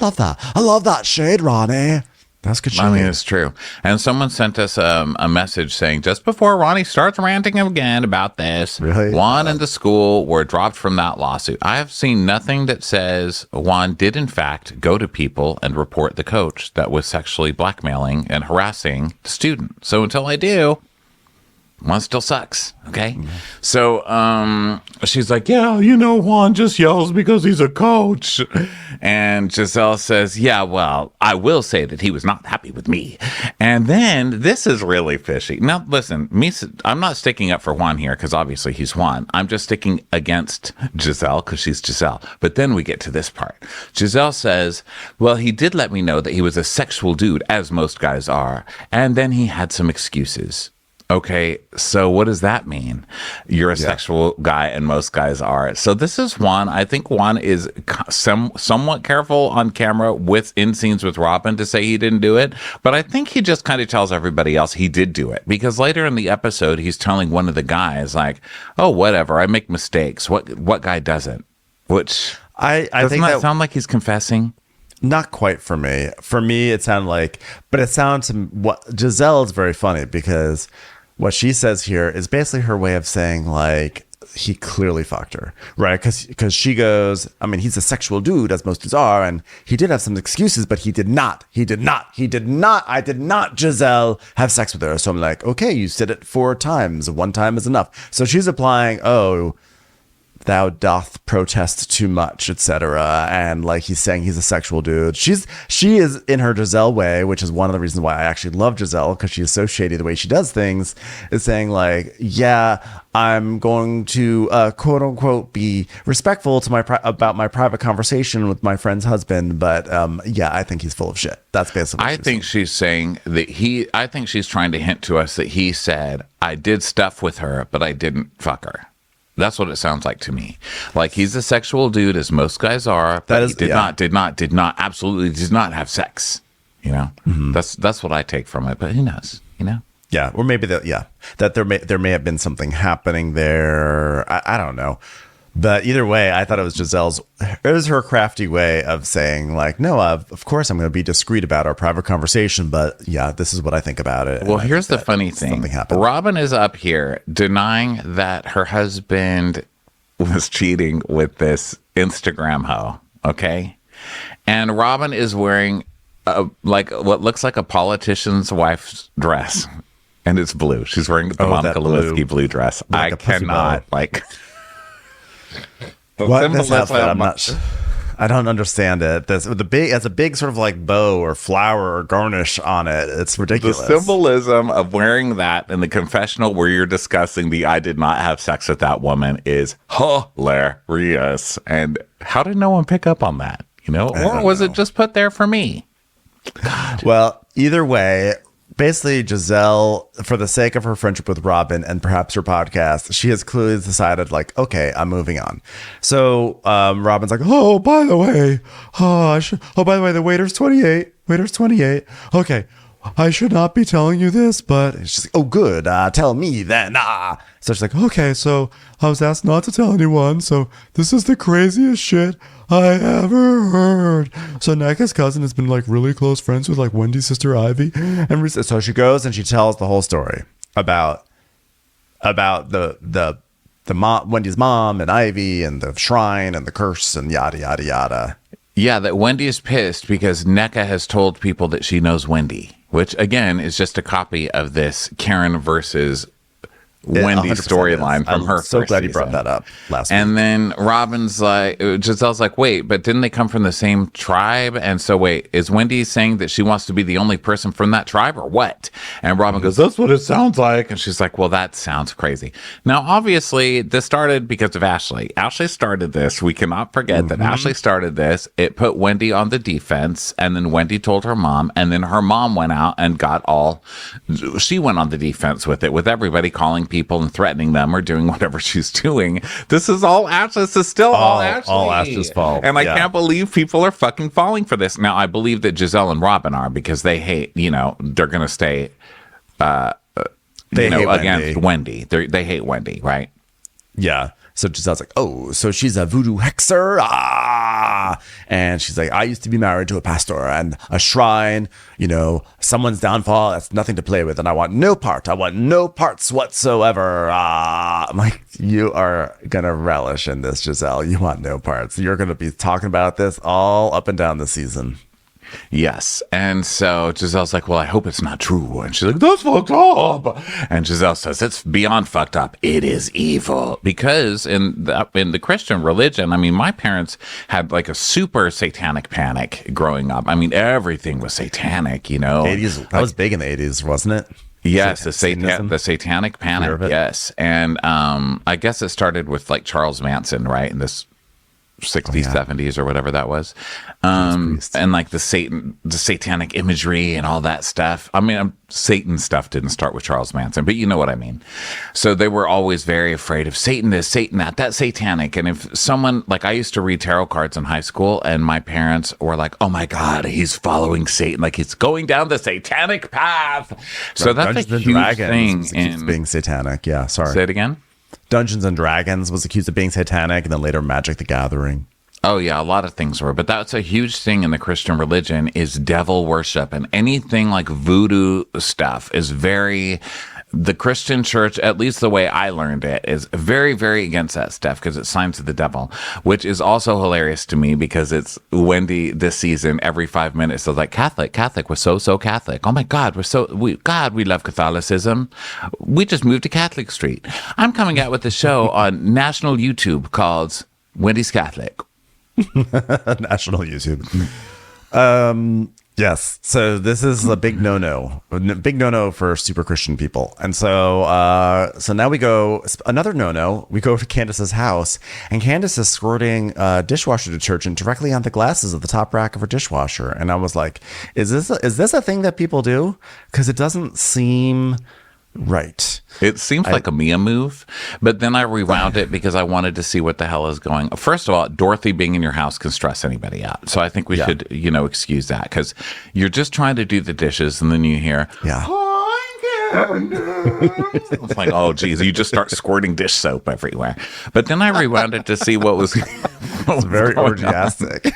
I love that shade, Ronnie. That's good shade.
I mean, it's true. And someone sent us a message saying, just before Ronnie starts ranting again about this,
really?
Juan and the school were dropped from that lawsuit. I have seen nothing that says Juan did, in fact, go to people and report the coach that was sexually blackmailing and harassing the student. So until I do, Juan still sucks. Okay. So she's like, yeah, you know, Juan just yells because he's a coach. And Giselle says, yeah, well, I will say that he was not happy with me. And then this is really fishy. Now, listen, I'm not sticking up for Juan here because obviously he's Juan. I'm just sticking against Giselle because she's Giselle. But then we get to this part. Giselle says, well, he did let me know that he was a sexual dude, as most guys are. And then he had some excuses. Okay, so what does that mean? You're a sexual guy and most guys are. So this is Juan. I think Juan is somewhat careful on camera in scenes with Robin to say he didn't do it. But I think he just kind of tells everybody else he did do it. Because later in the episode, he's telling one of the guys like, oh, whatever, I make mistakes. What guy doesn't? Which,
I think
that sound like he's confessing?
Not quite for me. For me, it sounded like, but it sounds to what Giselle is very funny because what she says here is basically her way of saying like he clearly fucked her, right? Because she goes, I mean, he's a sexual dude, as most dudes are, and he did have some excuses, but he did not, I did not, Giselle, have sex with her. So I'm like, okay, you said it 4 times. 1 time is enough. So she's applying, oh, thou doth protest too much, etc. And like he's saying he's a sexual dude. She is in her Giselle way, which is one of the reasons why I actually love Giselle, because she is so shady the way she does things, is saying like, yeah, I'm going to quote unquote be respectful to about my private conversation with my friend's husband, but yeah, I think he's full of shit. That's basically what
I think she's saying that I think she's trying to hint to us that he said, I did stuff with her, but I didn't fuck her. That's what it sounds like to me. Like he's a sexual dude, as most guys are, but he did not have sex. You know, that's what I take from it. But who knows? You know.
Yeah, or maybe that there may have been something happening there. I don't know. But either way, I thought it was her crafty way of saying like, no, of course I'm going to be discreet about our private conversation, but yeah, this is what I think about it.
Well, here's the funny thing. Robin is up here denying that her husband was cheating with this Instagram hoe, okay? And Robin is wearing like what looks like a politician's wife's dress, and it's blue. She's wearing the Monica Lewinsky blue dress. I cannot like...
What this outfit? I don't understand it. This with has a big sort of like bow or flower or garnish on it. It's ridiculous.
The symbolism of wearing that in the confessional where you're discussing the I did not have sex with that woman is hilarious. And how did no one pick up on that? You know, or was it just put there for me?
God. Well, either way. Basically, Giselle, for the sake of her friendship with Robin and perhaps her podcast, she has clearly decided, like, okay, I'm moving on. So Robin's like, oh, by the way, the waiter's 28. Waiter's 28. Okay, I should not be telling you this, but she's like, oh, good. Tell me then. So she's like, okay, so I was asked not to tell anyone. So this is the craziest shit I ever heard. So Nneka's cousin has been like really close friends with like Wendy's sister Ivy, and so she goes and she tells the whole story about the mom, Wendy's mom and Ivy and the shrine and the curse and yada yada yada.
Yeah, that Wendy is pissed because Nneka has told people that she knows Wendy, which again is just a copy of this Karen versus Wendy storyline from her.
So glad you brought that up last week.
And then Robin's like, Giselle's like, wait, but didn't they come from the same tribe? And so wait, is Wendy saying that she wants to be the only person from that tribe or what? And Robin goes, that's what it sounds like. And she's like, well, that sounds crazy. Now, obviously, this started because of Ashley. Ashley started this. We cannot forget that Ashley started this. It put Wendy on the defense. And then Wendy told her mom. And then her mom went out and she went on the defense with it, with everybody calling people and threatening them or doing whatever she's doing. This is all Ashley. This is still all Ashley.
All Ashley's fault.
And I can't believe people are fucking falling for this. Now, I believe that Giselle and Robin are, because they hate, they're going to stay, against Wendy. They hate Wendy, right?
Yeah. So Giselle's like, oh, so she's a voodoo hexer. And she's like, I used to be married to a pastor and a shrine, someone's downfall. That's nothing to play with. And I want no part. I want no parts whatsoever. I'm like, you are going to relish in this, Giselle. You want no parts. You're going to be talking about this all up and down the season.
Yes. And so Giselle's like, well, I hope it's not true. And she's like, that's fucked up. And Giselle says, it's beyond fucked up. It is evil. Because in the Christian religion, I mean, my parents had like a super satanic panic growing up. I mean, everything was satanic, you know.
80s, that was big in the 80s, wasn't it?
Yes, the satanic panic. Yes. And I guess it started with like Charles Manson, right? In this 60s, 70s or whatever that was. And like the satanic imagery and all that stuff. I mean, Satan stuff didn't start with Charles Manson, but you know what I mean. So they were always very afraid of Satan this, Satan that, that's satanic. And if someone, like I used to read tarot cards in high school and my parents were like, oh my God, he's following Satan. Like he's going down the satanic path. So that's
Dungeons
a
and
huge
Dragons
thing
in being satanic. Yeah, sorry.
Say it again.
Dungeons and Dragons was accused of being satanic, and then later Magic the Gathering.
Oh yeah, a lot of things were, but that's a huge thing in the Christian religion is devil worship, and anything like voodoo stuff is very, the Christian church, at least the way I learned it, is very, very against that stuff because it's signs of the devil, which is also hilarious to me because it's Wendy this season every 5 minutes is like Catholic, we're so Catholic. Oh my God, we love Catholicism. We just moved to Catholic Street. I'm coming out with a show on national YouTube called Wendy's Catholic.
National YouTube. Yes. So this is a big no-no for super Christian people. And so now we go, another no-no, we go to Candace's house, and Candace is squirting dishwasher detergent directly on the glasses of the top rack of her dishwasher. And I was like, is this a thing that people do? Because it doesn't seem right.
It seems like a Mia move, but then I rewound it because I wanted to see what the hell is going on. First of all, Dorothy being in your house can stress anybody out. So I think we should, excuse that because you're just trying to do the dishes and then you hear, it's like, oh, geez, you just start squirting dish soap everywhere. But then I rewound it to see what was,
very orgiastic.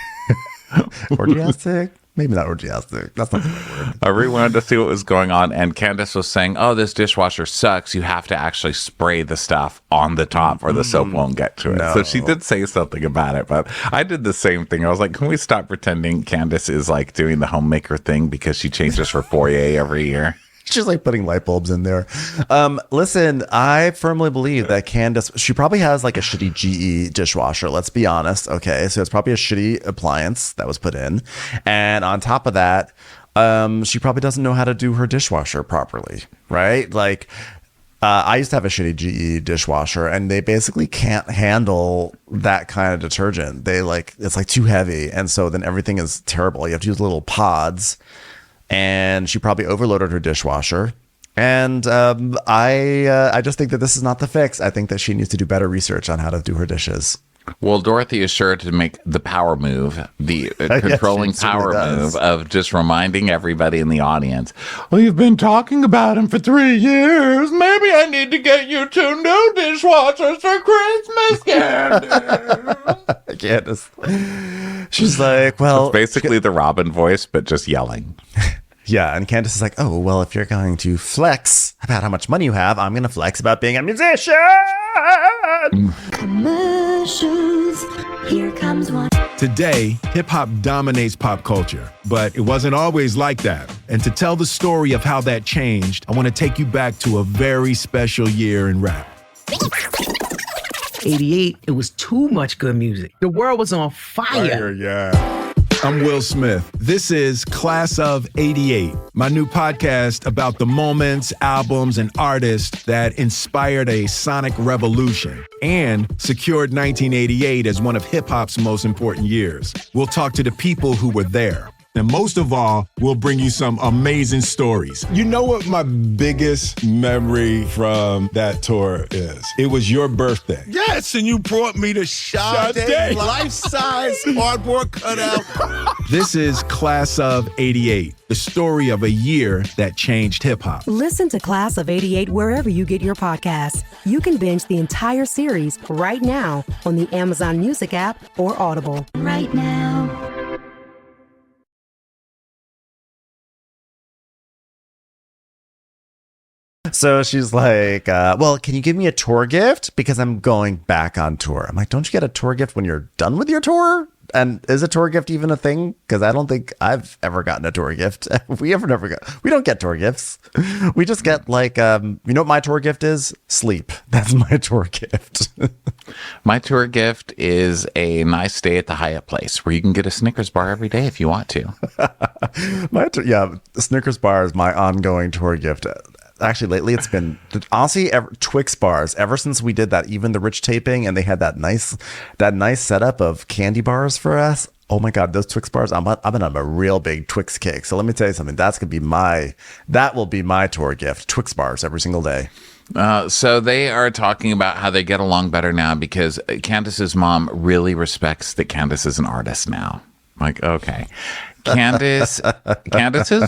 Orgiastic? Maybe not orgiastic. That's not the right word.
I rewound to see what was going on, and Candace was saying, oh, this dishwasher sucks. You have to actually spray the stuff on the top or the soap won't get to it. No. So she did say something about it, but I did the same thing. I was like, can we stop pretending Candace is like doing the homemaker thing because she changes her foyer every year?
She's like putting light bulbs in there. Listen, I firmly believe that Candace, she probably has like a shitty GE dishwasher. Let's be honest. Okay. So it's probably a shitty appliance that was put in. And on top of that, she probably doesn't know how to do her dishwasher properly. Right. Like, I used to have a shitty GE dishwasher and they basically can't handle that kind of detergent. It's like too heavy. And so then everything is terrible. You have to use little pods. And she probably overloaded her dishwasher. And I just think that this is not the fix. I think that she needs to do better research on how to do her dishes.
Well, Dorothy is sure to make the power move, the controlling power move of just reminding everybody in the audience, well, you've been talking about him for 3 years. Maybe I need to get you 2 new dishwashers for Christmas,
Candace. She's like, well...
It's basically the Robin voice, but just yelling.
Yeah, and Candace is like, oh, well, if you're going to flex about how much money you have, I'm going to flex about being a musician.
Commercials. Here comes one.
Today, hip-hop dominates pop culture, but it wasn't always like that. And to tell the story of how that changed, I want to take you back to a very special year in rap.
88, it was too much good music. The world was on fire.
Yeah. I'm Will Smith. This is Class of 88, my new podcast about the moments, albums, and artists that inspired a sonic revolution and secured 1988 as one of hip-hop's most important years. We'll talk to the people who were there. And most of all, we'll bring you some amazing stories. You know what my biggest memory from that tour is? It was your birthday.
Yes, and you brought me the Sade life-size cardboard cutout.
This is Class of 88, the story of a year that changed hip-hop.
Listen to Class of 88 wherever you get your podcasts. You can binge the entire series right now on the Amazon Music app or Audible.
Right now.
So she's like, well, can you give me a tour gift? Because I'm going back on tour. I'm like, don't you get a tour gift when you're done with your tour? And is a tour gift even a thing? Because I don't think I've ever gotten a tour gift. We don't get tour gifts. We just get like, you know what my tour gift is? Sleep. That's my tour gift.
My tour gift is a nice stay at the Hyatt Place where you can get a Snickers bar every day if you want to.
The Snickers bar is my ongoing tour gift. Actually, lately it's been honestly Twix bars ever since we did that Even the Rich taping, and they had that nice setup of candy bars for us. Oh my God, those Twix bars! I've been on a real big Twix kick. So let me tell you something. That will be my tour gift. Twix bars every single day.
So they are talking about how they get along better now because Candace's mom really respects that Candace is an artist now. Like, okay. Candace's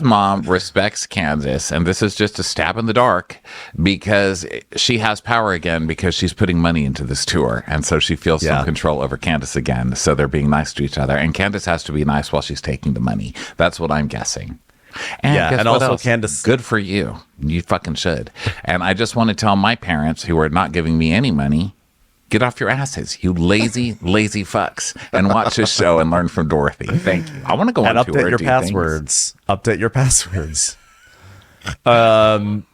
mom respects Candace, and this is just a stab in the dark because she has power again because she's putting money into this tour, and so she feels some control over Candace again. So they're being nice to each other, and Candace has to be nice while she's taking the money. That's what I'm guessing. And
also
else?
Candace,
good for you. You fucking should. And I just want to tell my parents who are not giving me any money, get off your asses, you lazy, lazy fucks, and watch this show and learn from Dorothy. Thank you. I want to go on
and
tour.
Update your passwords. Update your passwords. But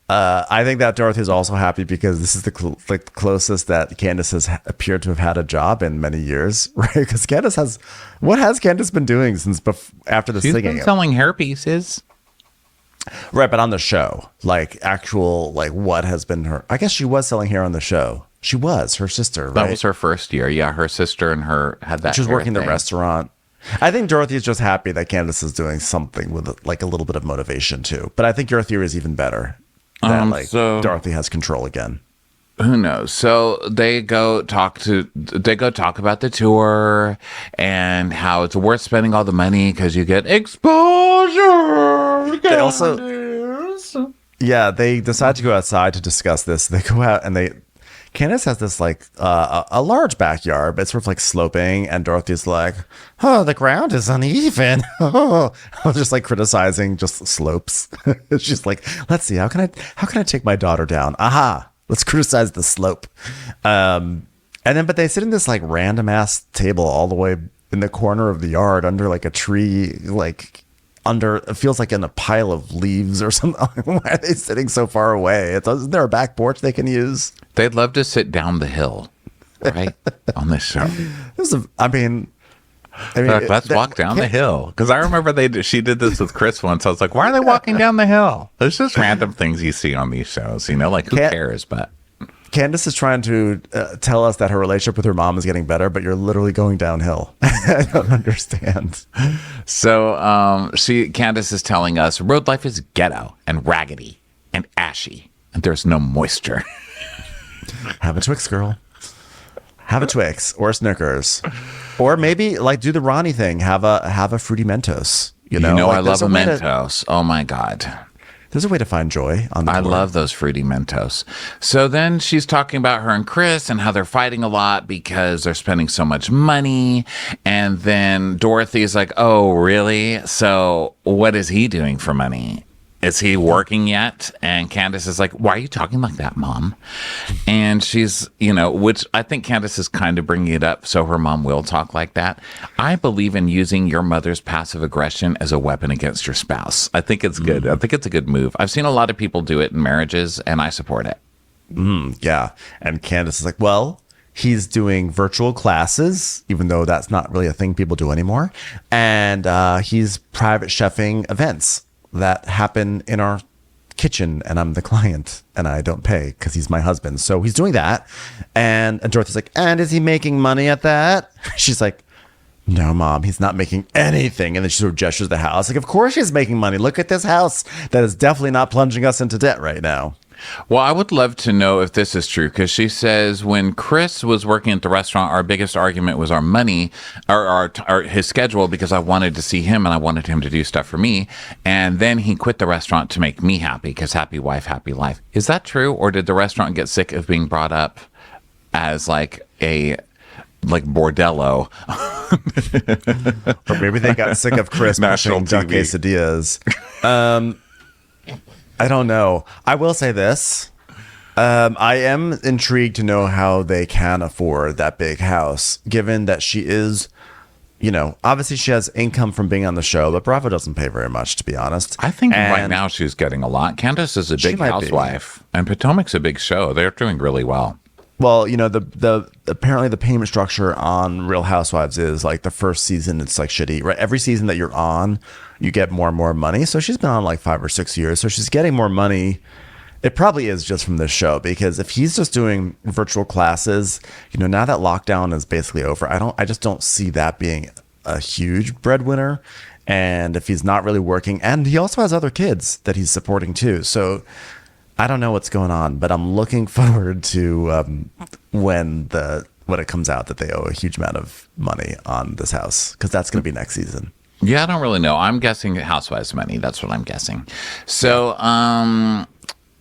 I think that Dorothy's also happy because this is the closest that Candace has appeared to have had a job in many years, right? Because what has Candace been doing since after the
She's
singing?
Been selling hair pieces.
Right, but on the show, what has been her? I guess she was selling hair on the show. She was her sister. Right?
That was her first year. Yeah, her sister and her had that.
She was working
thing.
the restaurant. I think Dorothy is just happy that Candace is doing something with a little bit of motivation too. But I think your theory is even better. That Dorothy has control again.
Who knows? So they go talk about the tour and how it's worth spending all the money because you get exposure.
They also, they decide to go outside to discuss this. They go out and Candace has this a large backyard, but it's sort of like sloping, and Dorothy's like, "Oh, the ground is uneven." Just like criticizing just slopes. She's like, "Let's see, how can I take my daughter down? Aha, let's criticize the slope." But they sit in this like random ass table all the way in the corner of the yard under like a tree, it feels like in a pile of leaves or something. Why are they sitting so far away? Isn't there a back porch they can use?
They'd love to sit down the hill, right? On this show.
Let's
walk down the hill. Because I remember she did this with Chris once. I was like, why are they walking down the hill? There's just random things you see on these shows, who cares? But
Candace is trying to tell us that her relationship with her mom is getting better, but you're literally going downhill. I don't understand.
So Candace is telling us road life is ghetto and raggedy and ashy, and there's no moisture.
Have a Twix, girl. Have a Twix or a Snickers, or maybe do the Ronnie thing. Have a Fruity Mentos. I
love a Mentos. Oh my God.
There's a way to find joy on the tour.
I love those Fruity Mentos. So then she's talking about her and Chris and how they're fighting a lot because they're spending so much money. And then Dorothy's like, oh, really? So what is he doing for money? Is he working yet? And Candace is like, why are you talking like that, Mom? And she's, which I think Candace is kind of bringing it up so her mom will talk like that. I believe in using your mother's passive aggression as a weapon against your spouse. I think it's good. I think it's a good move. I've seen a lot of people do it in marriages, and I support it.
Yeah. And Candace is like, well, he's doing virtual classes, even though that's not really a thing people do anymore. And he's private chefing events that happen in our kitchen, and I'm the client and I don't pay because he's my husband. So he's doing that. And Dorothy's like, and is he making money at that? She's like, no, Mom, he's not making anything. And then she sort of gestures the house. Like, of course he's making money. Look at this house that is definitely not plunging us into debt right now.
Well, I would love to know if this is true, because she says when Chris was working at the restaurant, our biggest argument was our money, or his schedule, because I wanted to see him and I wanted him to do stuff for me. And then he quit the restaurant to make me happy, because happy wife, happy life. Is that true? Or did the restaurant get sick of being brought up as like bordello?
Or maybe they got sick of Chris pushing duck quesadillas. I don't know. I will say this. I am intrigued to know how they can afford that big house, given that she is, obviously she has income from being on the show, but Bravo doesn't pay very much, to be honest.
I think right now she's getting a lot. Candace is a big housewife, and Potomac's a big show. They're doing really well.
Well, apparently the payment structure on Real Housewives is like the first season, it's like shitty, right? Every season that you're on, you get more and more money. So she's been on like 5 or 6 years. So she's getting more money. It probably is just from this show, because if he's just doing virtual classes, now that lockdown is basically over, I just don't see that being a huge breadwinner. And if he's not really working, and he also has other kids that he's supporting too. So I don't know what's going on, but I'm looking forward to when it comes out that they owe a huge amount of money on this house, because that's going to be next season.
Yeah, I don't really know. I'm guessing Housewives money. That's what I'm guessing. So,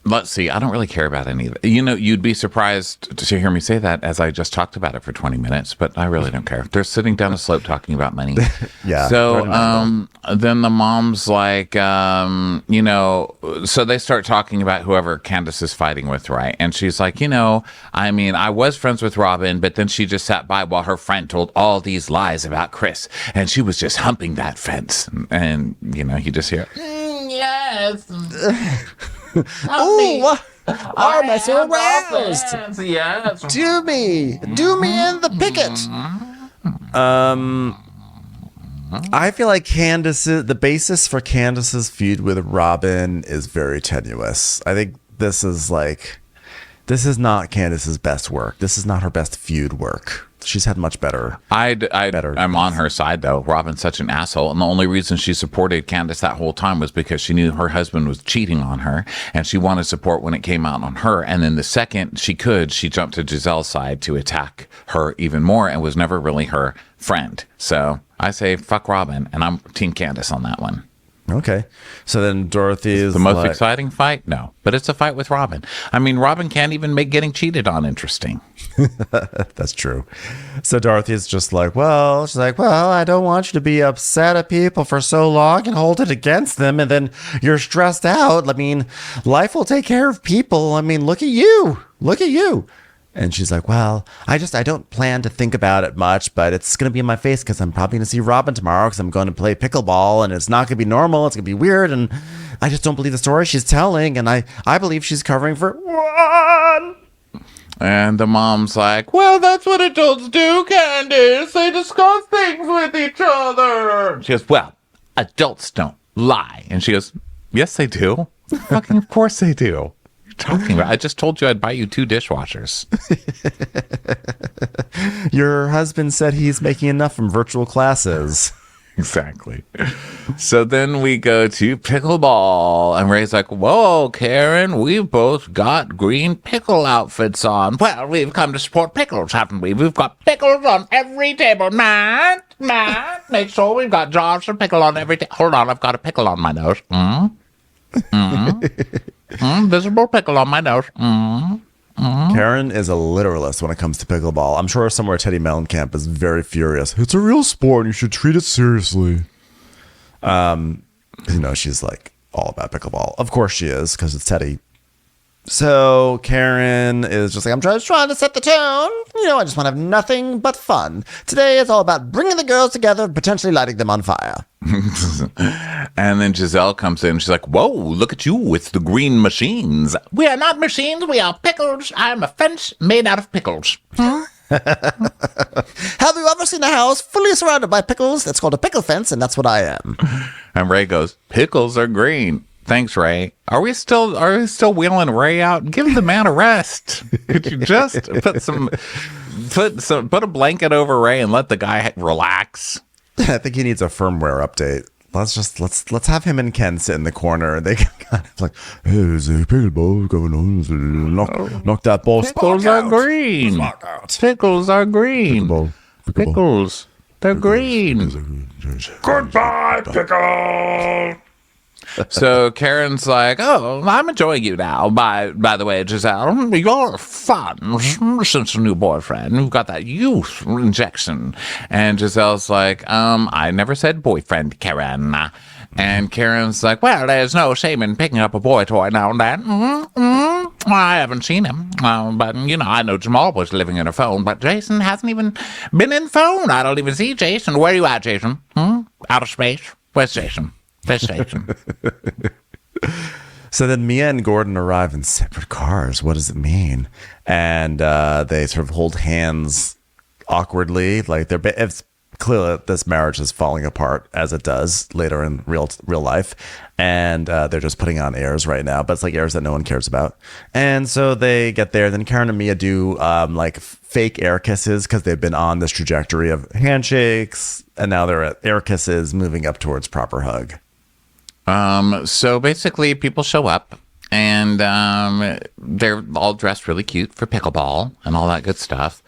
let's see. I don't really care about any of it. You'd be surprised to hear me say that, as I just talked about it for 20 minutes, but I really don't care. They're sitting down a slope talking about money.
Yeah.
So then the mom's like, so they start talking about whoever Candace is fighting with, right? And she's like, I was friends with Robin, but then she just sat by while her friend told all these lies about Chris, and she was just humping that fence. And, you just hear, yes.
Oh, why am I so aroused?
Yes.
Do me in the picket. I feel like the basis for Candace's feud with Robin is very tenuous. I think this is not Candace's best work. This is not her best feud work. She's had much better.
I'm on her side, though. Robin's such an asshole. And the only reason she supported Candace that whole time was because she knew her husband was cheating on her, and she wanted support when it came out on her. And then the second she jumped to Giselle's side to attack her even more, and was never really her friend. So I say fuck Robin, and I'm Team Candace on that one.
Okay. So then Dorothy is
the most exciting fight? No. But it's a fight with Robin. I mean, Robin can't even make getting cheated on interesting.
That's true. So Dorothy is just like, I don't want you to be upset at people for so long and hold it against them, and then you're stressed out. I mean, life will take care of people. I mean, look at you. And she's like, I don't plan to think about it much, but it's going to be in my face because I'm probably going to see Robin tomorrow because I'm going to play pickleball, and it's not going to be normal. It's going to be weird. And I just don't believe the story she's telling. And I believe she's covering for one.
And the mom's like, well, that's what adults do, Candace. They discuss things with each other. She goes, well, adults don't lie. And she goes, yes, they do. Fucking of course they do. Talking about, I just told you I'd buy you 2 dishwashers.
Your husband said he's making enough from virtual classes.
Exactly. So then we go to pickleball, and Ray's like, whoa, Karen, we've both got green pickle outfits on. Well, we've come to support pickles, haven't we? We've got pickles on every table. Matt, make sure we've got jars of pickle on every table. Hold on, I've got a pickle on my nose. Visible pickle on my nose.
Karen is a literalist when it comes to pickleball. I'm sure somewhere Teddy Mellencamp is very furious. It's a real sport and you should treat it seriously. She's like all about pickleball. Of course she is, because it's Teddy. So Karen is just like, I'm just trying to set the tone. I just want to have nothing but fun. Today it's all about bringing the girls together and potentially lighting them on fire.
And then Giselle comes in. She's like, whoa, look at you with the green machines. We are not machines. We are pickles. I am a fence made out of pickles.
Have you ever seen a house fully surrounded by pickles? That's called a pickle fence, and that's what I am.
And Ray goes, pickles are green. Thanks, Ray. Are we still wheeling Ray out? Give the man a rest. Could you just put a blanket over Ray and let the guy relax?
I think he needs a firmware update. Let's have him and Ken sit in the corner. They can kind of like, hey, there's a pickleball going on. Knock that ball.
Pickles are green. Pickles are green. Pickles. They're green.
Goodbye, pickle.
So Karen's like, oh, I'm enjoying you now. By the way, Giselle, you're fun since your new boyfriend. You've got that youth injection. And Giselle's like, I never said boyfriend, Karen. And Karen's like, well, there's no shame in picking up a boy toy now and then. Well, I haven't seen him, but, I know Jamal was living in a phone, but Jason hasn't even been in phone. I don't even see Jason. Where are you at, Jason? Out of space? Where's Jason? Where's Jason?
So then Mia and Gordon arrive in separate cars. What does it mean? And they sort of hold hands awkwardly. Like it's clear that this marriage is falling apart, as it does later in real life. And they're just putting on airs right now, but it's like airs that no one cares about. And so they get there. Then Karen and Mia do like fake air kisses because they've been on this trajectory of handshakes, and now they're at air kisses, moving up towards proper hug.
So basically, people show up, and they're all dressed really cute for pickleball and all that good stuff.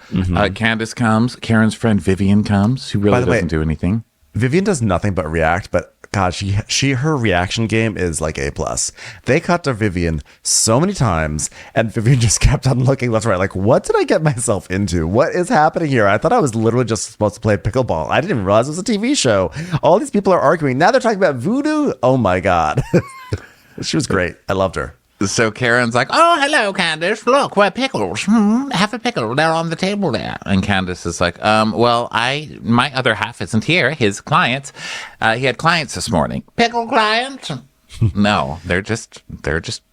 Candace comes. Karen's friend Vivian comes, who really doesn't do anything.
Vivian does nothing but react, but God, her reaction game is like A+. They cut to Vivian so many times, and Vivian just kept on looking left and right. Like, what did I get myself into? What is happening here? I thought I was literally just supposed to play pickleball. I didn't even realize it was a TV show. All these people are arguing. Now they're talking about voodoo. Oh my God. She was great. I loved her.
So Karen's like, oh, hello, Candace. Look, we're pickles. Have a pickle. They're on the table there. And Candace is like, well, my other half isn't here. His clients, he had clients this morning. Pickle clients? No, they're just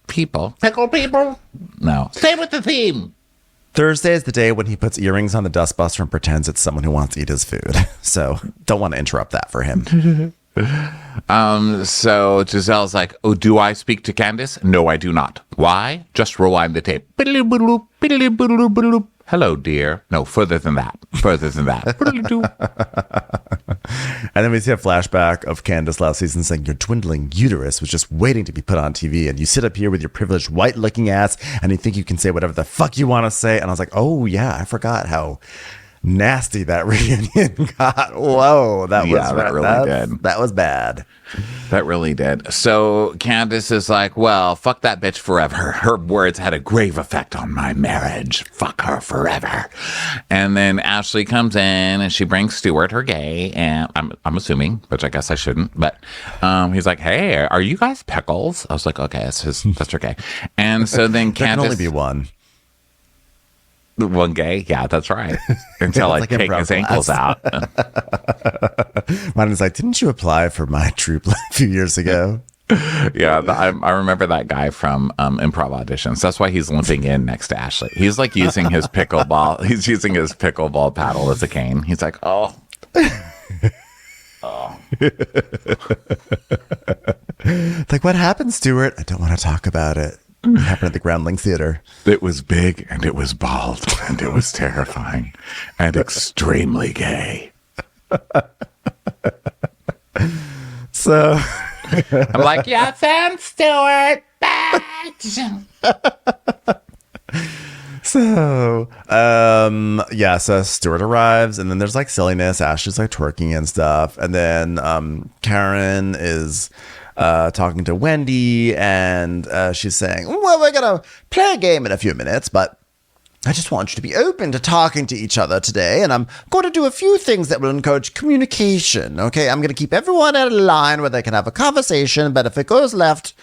people. Pickle people? No. Stay with the theme.
Thursday is the day when he puts earrings on the dustbuster and pretends it's someone who wants to eat his food. So don't want to interrupt that for him.
So Giselle's like, oh, do I speak to Candace? No, I do not. Why? Just rewind the tape. Hello, dear. No, further than that.
And then we see a flashback of Candace last season saying your dwindling uterus was just waiting to be put on TV, and you sit up here with your privileged white-looking ass and you think you can say whatever the fuck you want to say. And I was like, oh yeah, I forgot how nasty that reunion got. Whoa, that was bad.
That really did. So Candace is like, well, fuck that bitch forever. Her words had a grave effect on my marriage. Fuck her forever. And then Ashley comes in and she brings Stuart, her gay, and I'm assuming, which I guess I shouldn't, but he's like, hey, are you guys pickles? I was like, okay, that's her gay. And so then Candace,
there can only be one.
One gay? Yeah, that's right. Until I take his ankles out.
Mine was like, didn't you apply for my troop a few years ago?
Yeah, I remember that guy from improv auditions. That's why he's limping in next to Ashley. He's like using his pickleball. He's using his pickleball paddle as a cane. He's like, oh.
Like, what happened, Stuart? I don't want to talk about it. It happened at the Groundling Theater.
It was big, and it was bald, and it was terrifying, and extremely gay.
So
I'm like, yeah, Sam Stewart, bitch.
So Stuart arrives, and then there's like silliness. Ashley's like twerking and stuff, and then Karen is talking to Wendy, and she's saying, well, we're gonna play a game in a few minutes, but I just want you to be open to talking to each other today, and I'm going to do a few things that will encourage communication. Okay, I'm going to keep everyone in a line where they can have a conversation, but if it goes left,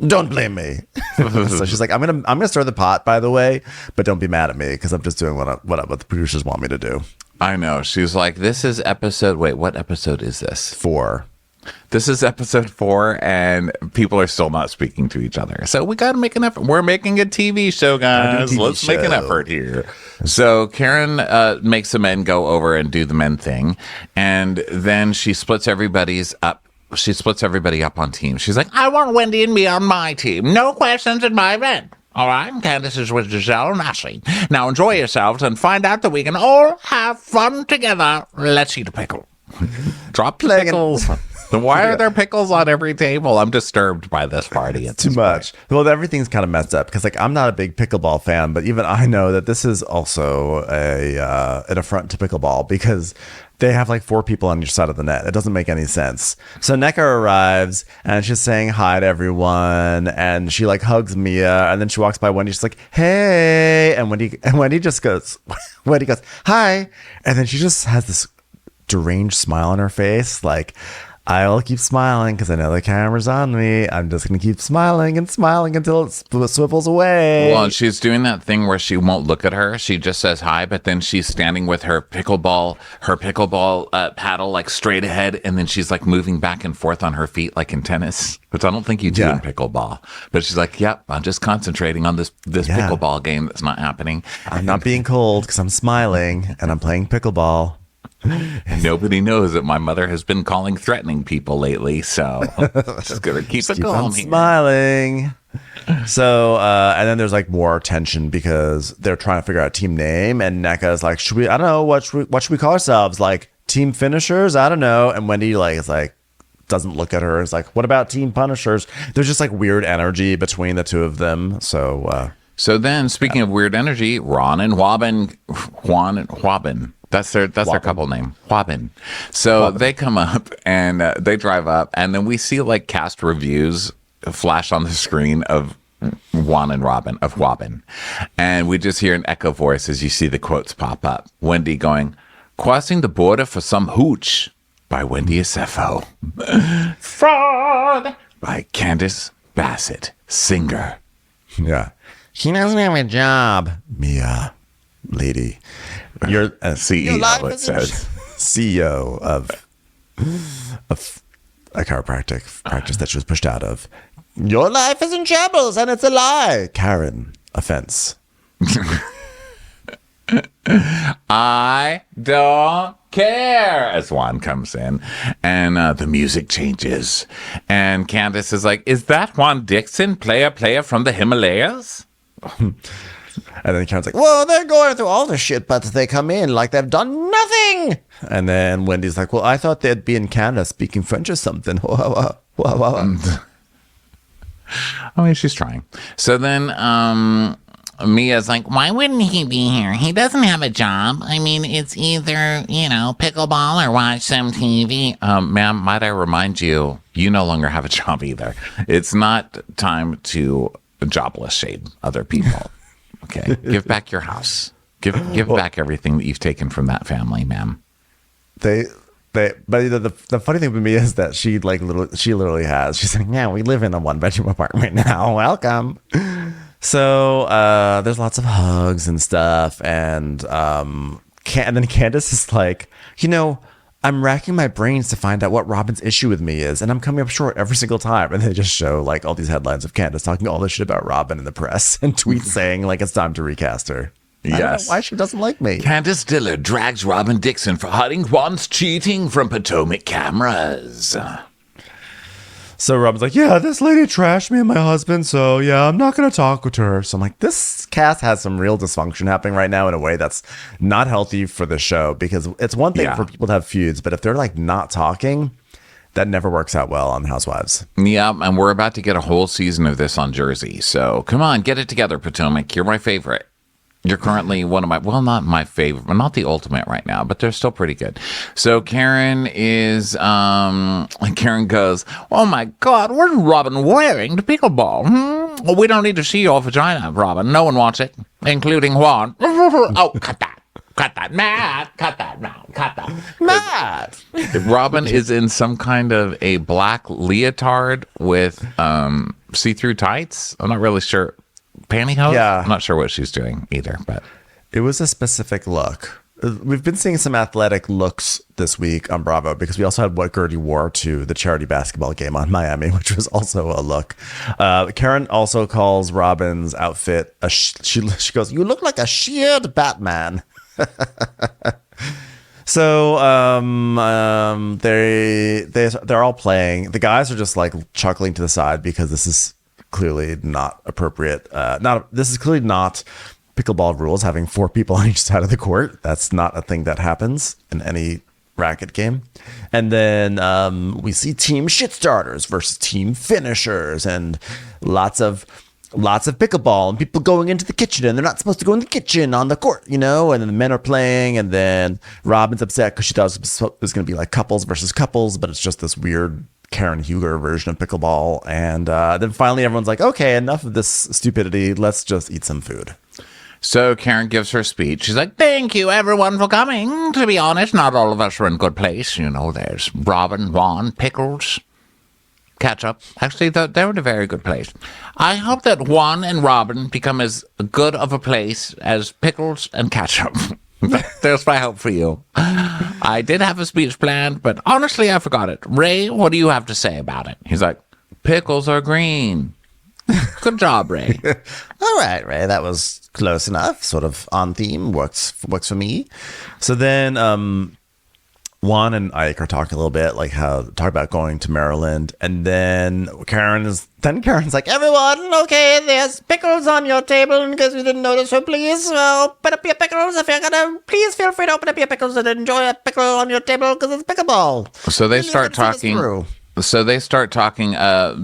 don't blame me. So she's like, I'm gonna stir the pot, by the way, but don't be mad at me because I'm just doing what the producers want me to do.
I know. She's like, this is episode. Wait, what episode is this?
4.
This is episode 4, and people are still not speaking to each other. So we got to make an effort. We're making a TV show, guys. Let's make an effort here. So Karen makes the men go over and do the men thing, and then she splits everybody up. She splits everybody up on teams. She's like, I want Wendy and me on my team. No questions in my event. All right, Candace is with Giselle and Ashley. Now enjoy yourselves and find out that we can all have fun together. Let's eat a pickle. Drop pickles. Why are there pickles on every table? I'm disturbed by this party.
It's too much. Well, everything's kind of messed up because, like, I'm not a big pickleball fan, but even I know that this is also an affront to pickleball because they have like 4 people on each side of the net. It doesn't make any sense. So Nneka arrives and she's saying hi to everyone, and she like hugs Mia, and then she walks by Wendy. She's like, "Hey," and Wendy just goes, hi, and then she just has this deranged smile on her face, like, I will keep smiling because I know the camera's on me. I'm just going to keep smiling and smiling until it swivels away.
Well, and she's doing that thing where she won't look at her. She just says hi, but then she's standing with her pickleball paddle like straight ahead, and then she's like moving back and forth on her feet like in tennis, which I don't think you do in pickleball. But she's like, "Yep, I'm just concentrating on this pickleball game that's not happening.
I'm not being cold because I'm smiling and I'm playing pickleball."
And nobody knows that my mother has been calling threatening people lately, so just gonna keep it calm here.
Smiling. So, and then there's like more tension because they're trying to figure out a team name, and Nneka is like, "Should we? I don't know. What should we call ourselves? Like team finishers? I don't know." And Wendy is like doesn't look at her. It's like, "What about team punishers?" There's just like weird energy between the two of them. So,
so then speaking of weird energy, Juan and Huabin. That's their couple name, Huabin. So they come up and they drive up, and then we see like cast reviews flash on the screen of Juan and Robin of Huabin, and we just hear an echo voice as you see the quotes pop up. Wendy going, "Crossing the border for some hooch" by Wendy Asefo. "Fraud" by Candace Bassett, singer.
Yeah. She doesn't have a job. Mia, lady. You're a CEO, it says. CEO of a chiropractic practice that she was pushed out of. Your life is in shambles and it's a lie. Karen, offense.
I don't care as Juan comes in and the music changes. And Candace is like, "Is that Juan Dixon, player from the Himalayas?"
And then Karen's like, "Well, they're going through all this shit, but they come in like they've done nothing." And then Wendy's like, "Well, I thought they'd be in Canada speaking French or something." I
mean, she's trying. So then Mia's like, "Why wouldn't he be here? He doesn't have a job. I mean, it's either, pickleball or watch some TV." Ma'am, might I remind you, you no longer have a job either. It's not time to jobless shame other people. Okay, give back your house. Give back everything that you've taken from that family, ma'am.
But the funny thing with me is that she literally has. She's like, "Yeah, we live in a 1-bedroom apartment now. Welcome." So there's lots of hugs and stuff, and then Candace is like, "I'm racking my brains to find out what Robin's issue with me is, and I'm coming up short every single time." And they just show like all these headlines of Candace talking all this shit about Robin in the press and tweets saying like it's time to recast her.
Yes.
I don't know why she doesn't like me.
Candace Diller drags Robin Dixon for hiding Juan's cheating from Potomac cameras.
So Robin's like, "Yeah, this lady trashed me and my husband, so yeah, I'm not going to talk to her." So I'm like, this cast has some real dysfunction happening right now in a way that's not healthy for the show, because it's one thing for people to have feuds, but if they're like not talking, that never works out well on Housewives.
Yeah, and we're about to get a whole season of this on Jersey. So come on, get it together, Potomac. You're my favorite. You're currently one of my, well, not my favorite, not the ultimate right now, but they're still pretty good. So Karen goes, "Oh my God, what is Robin wearing to pickleball? Well, we don't need to see your vagina, Robin. No one wants it, including Juan." Oh, cut that, Matt. Cut that.
Matt.
Robin is in some kind of a black leotard with see-through tights. I'm not really sure. Pantyhose?
Yeah.
I'm not sure what she's doing either, but
it was a specific look. We've been seeing some athletic looks this week on Bravo because we also had what Gertie wore to the charity basketball game on Miami, which was also a look. Karen also calls Robin's outfit she goes, "You look like a sheared Batman." So they're all playing. The guys are just like chuckling to the side because this is clearly not appropriate. This is clearly not pickleball rules, having 4 people on each side of the court. That's not a thing that happens in any racket game. And then we see team shit starters versus team finishers, and lots of pickleball and people going into the kitchen, and they're not supposed to go in the kitchen on the court, and then the men are playing, and then Robin's upset because she thought it was going to be like couples versus couples, but it's just this weird Karen Huger version of pickleball. And then finally everyone's like, "Okay, enough of this stupidity. Let's just eat some food."
So Karen gives her speech. She's like, thank you, everyone, for coming. To be honest, not all of us are in good place. You know, there's Robin, Juan, Pickles, Ketchup. Actually, they're in a very good place. I hope that Juan and Robin become as good of a place as Pickles and Ketchup. There's my hope for you. I did have a speech planned, but honestly, I forgot it. Ray, what do you have to say about it? He's like, pickles are green. Good job, Ray.
All right, Ray, that was close enough. Sort of on theme. Works for me. So then Juan and Ike are talking a little bit, like talk about going to Maryland, and then Karen's like, everyone, okay, there's pickles on your table in case you didn't notice, so please open up your pickles. If you're gonna, please feel free to open up your pickles and enjoy a pickle on your table because it's pickleball.
So they start talking. So they start talking,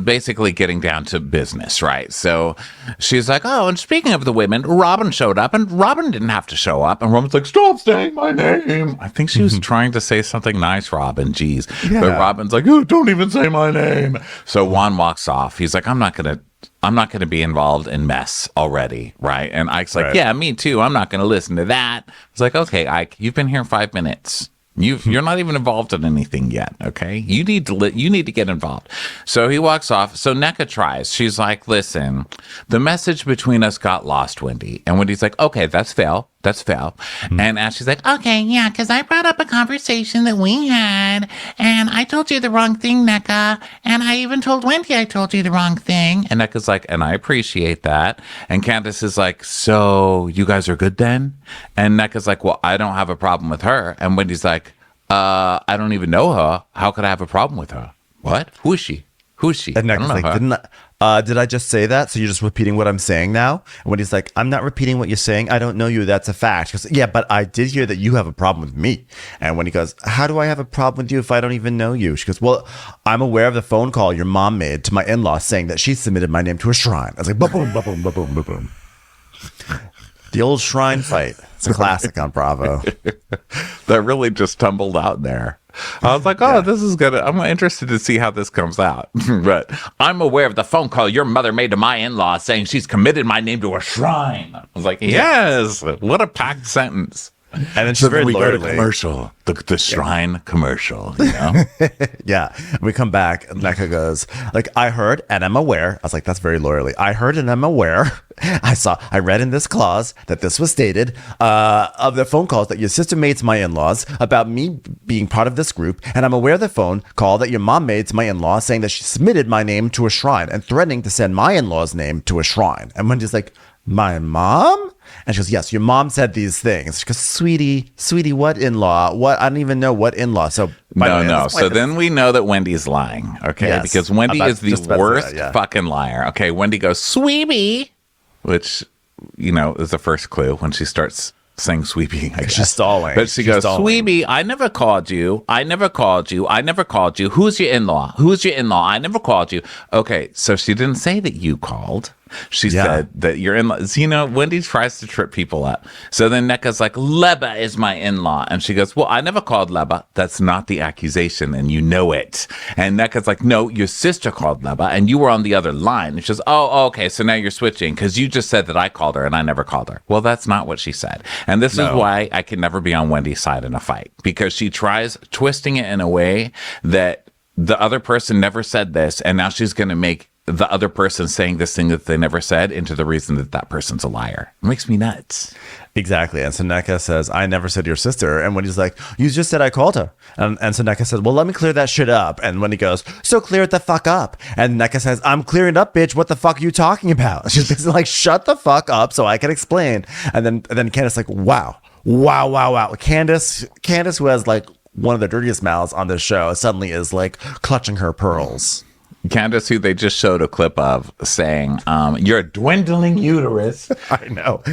basically getting down to business, right? So she's like, oh, and speaking of the women, Robin showed up, and Robin didn't have to show up. And Robin's like, stop saying my name. I think she was trying to say something nice, Robin. Jeez. Yeah. But Robin's like, oh, don't even say my name. So Juan walks off. He's like, I'm not going to be involved in mess already, right? And Ike's like, yeah, me too. I'm not going to listen to that. It's like, okay, Ike, you've been here 5 minutes. You're not even involved in anything yet, okay? You need to get involved. So he walks off. So Nneka tries. She's like, listen, the message between us got lost, Wendy. And Wendy's like, okay, that's fair. And Ashley's like, okay, yeah, because I brought up a conversation that we had, and I told you the wrong thing, Nneka. And I even told Wendy I told you the wrong thing. And Nneka's like, and I appreciate that. And Candace is like, so you guys are good then? And Nneka's like, well, I don't have a problem with her. And Wendy's like, I don't even know her. How could I have a problem with her? What? Who is she? And Nneka's like,
did I just say that? So you're just repeating what I'm saying now? And Wendy's like, I'm not repeating what you're saying. I don't know you. That's a fact. She goes, yeah, but I did hear that you have a problem with me. And Wendy goes, how do I have a problem with you if I don't even know you? She goes, well, I'm aware of the phone call your mom made to my in-laws saying that she submitted my name to a shrine. I was like, boom, boom, boom, boom, boom, boom, boom. The old shrine fight. It's a classic on Bravo.
That really just tumbled out there. I was like, this is good. I'm interested to see how this comes out. But I'm aware of the phone call your mother made to my in-law saying she's committed my name to a shrine. I was like, yes. What a packed sentence.
And then she's very
go to commercial, the shrine commercial, you know?
Yeah. We come back and Nneka goes, like, I heard and I'm aware. I was like, that's very lawyerly. I heard and I'm aware. I read in this clause that this was stated of the phone calls that your sister made to my in-laws about me being part of this group. And I'm aware of the phone call that your mom made to my in-laws saying that she submitted my name to a shrine and threatening to send my in-laws' name to a shrine. And Wendy's like, my mom? And she goes, yes, your mom said these things. She goes, sweetie, what in-law? What? I don't even know what in-law. So
no. So then we know that Wendy's lying, okay? Yes, because Wendy is the worst fucking liar. Okay, Wendy goes, sweetie, which, you know, is the first clue when she starts saying sweepy.
She's stalling.
But she goes, sweepy, I never called you. Who's your in-law? I never called you. Okay, so she didn't say that you called. She said that your in-laws, you know, Wendy tries to trip people up. So then Nneka's like, Leba is my in-law. And she goes, well, I never called Leba. That's not the accusation, and you know it. And Nneka's like, no, your sister called Leba, and you were on the other line. And she goes, oh, okay, so now you're switching, because you just said that I called her, and I never called her. Well, that's not what she said. And this is why I can never be on Wendy's side in a fight, because she tries twisting it in a way that the other person never said this, and now she's going to make the other person saying this thing that they never said into the reason that that person's a liar. It makes me nuts.
Exactly. And so Nneka says, I never said your sister. And Wendy's like, you just said I called her. And so Nneka says, well, let me clear that shit up. And Wendy goes, so clear it the fuck up. And Nneka says, I'm clearing it up, bitch. What the fuck are you talking about? She's basically like, shut the fuck up so I can explain. And then Candace like, wow. Candace, who has like one of the dirtiest mouths on this show, suddenly is like clutching her pearls.
Candace, who they just showed a clip of, saying, you're a dwindling uterus.
I know.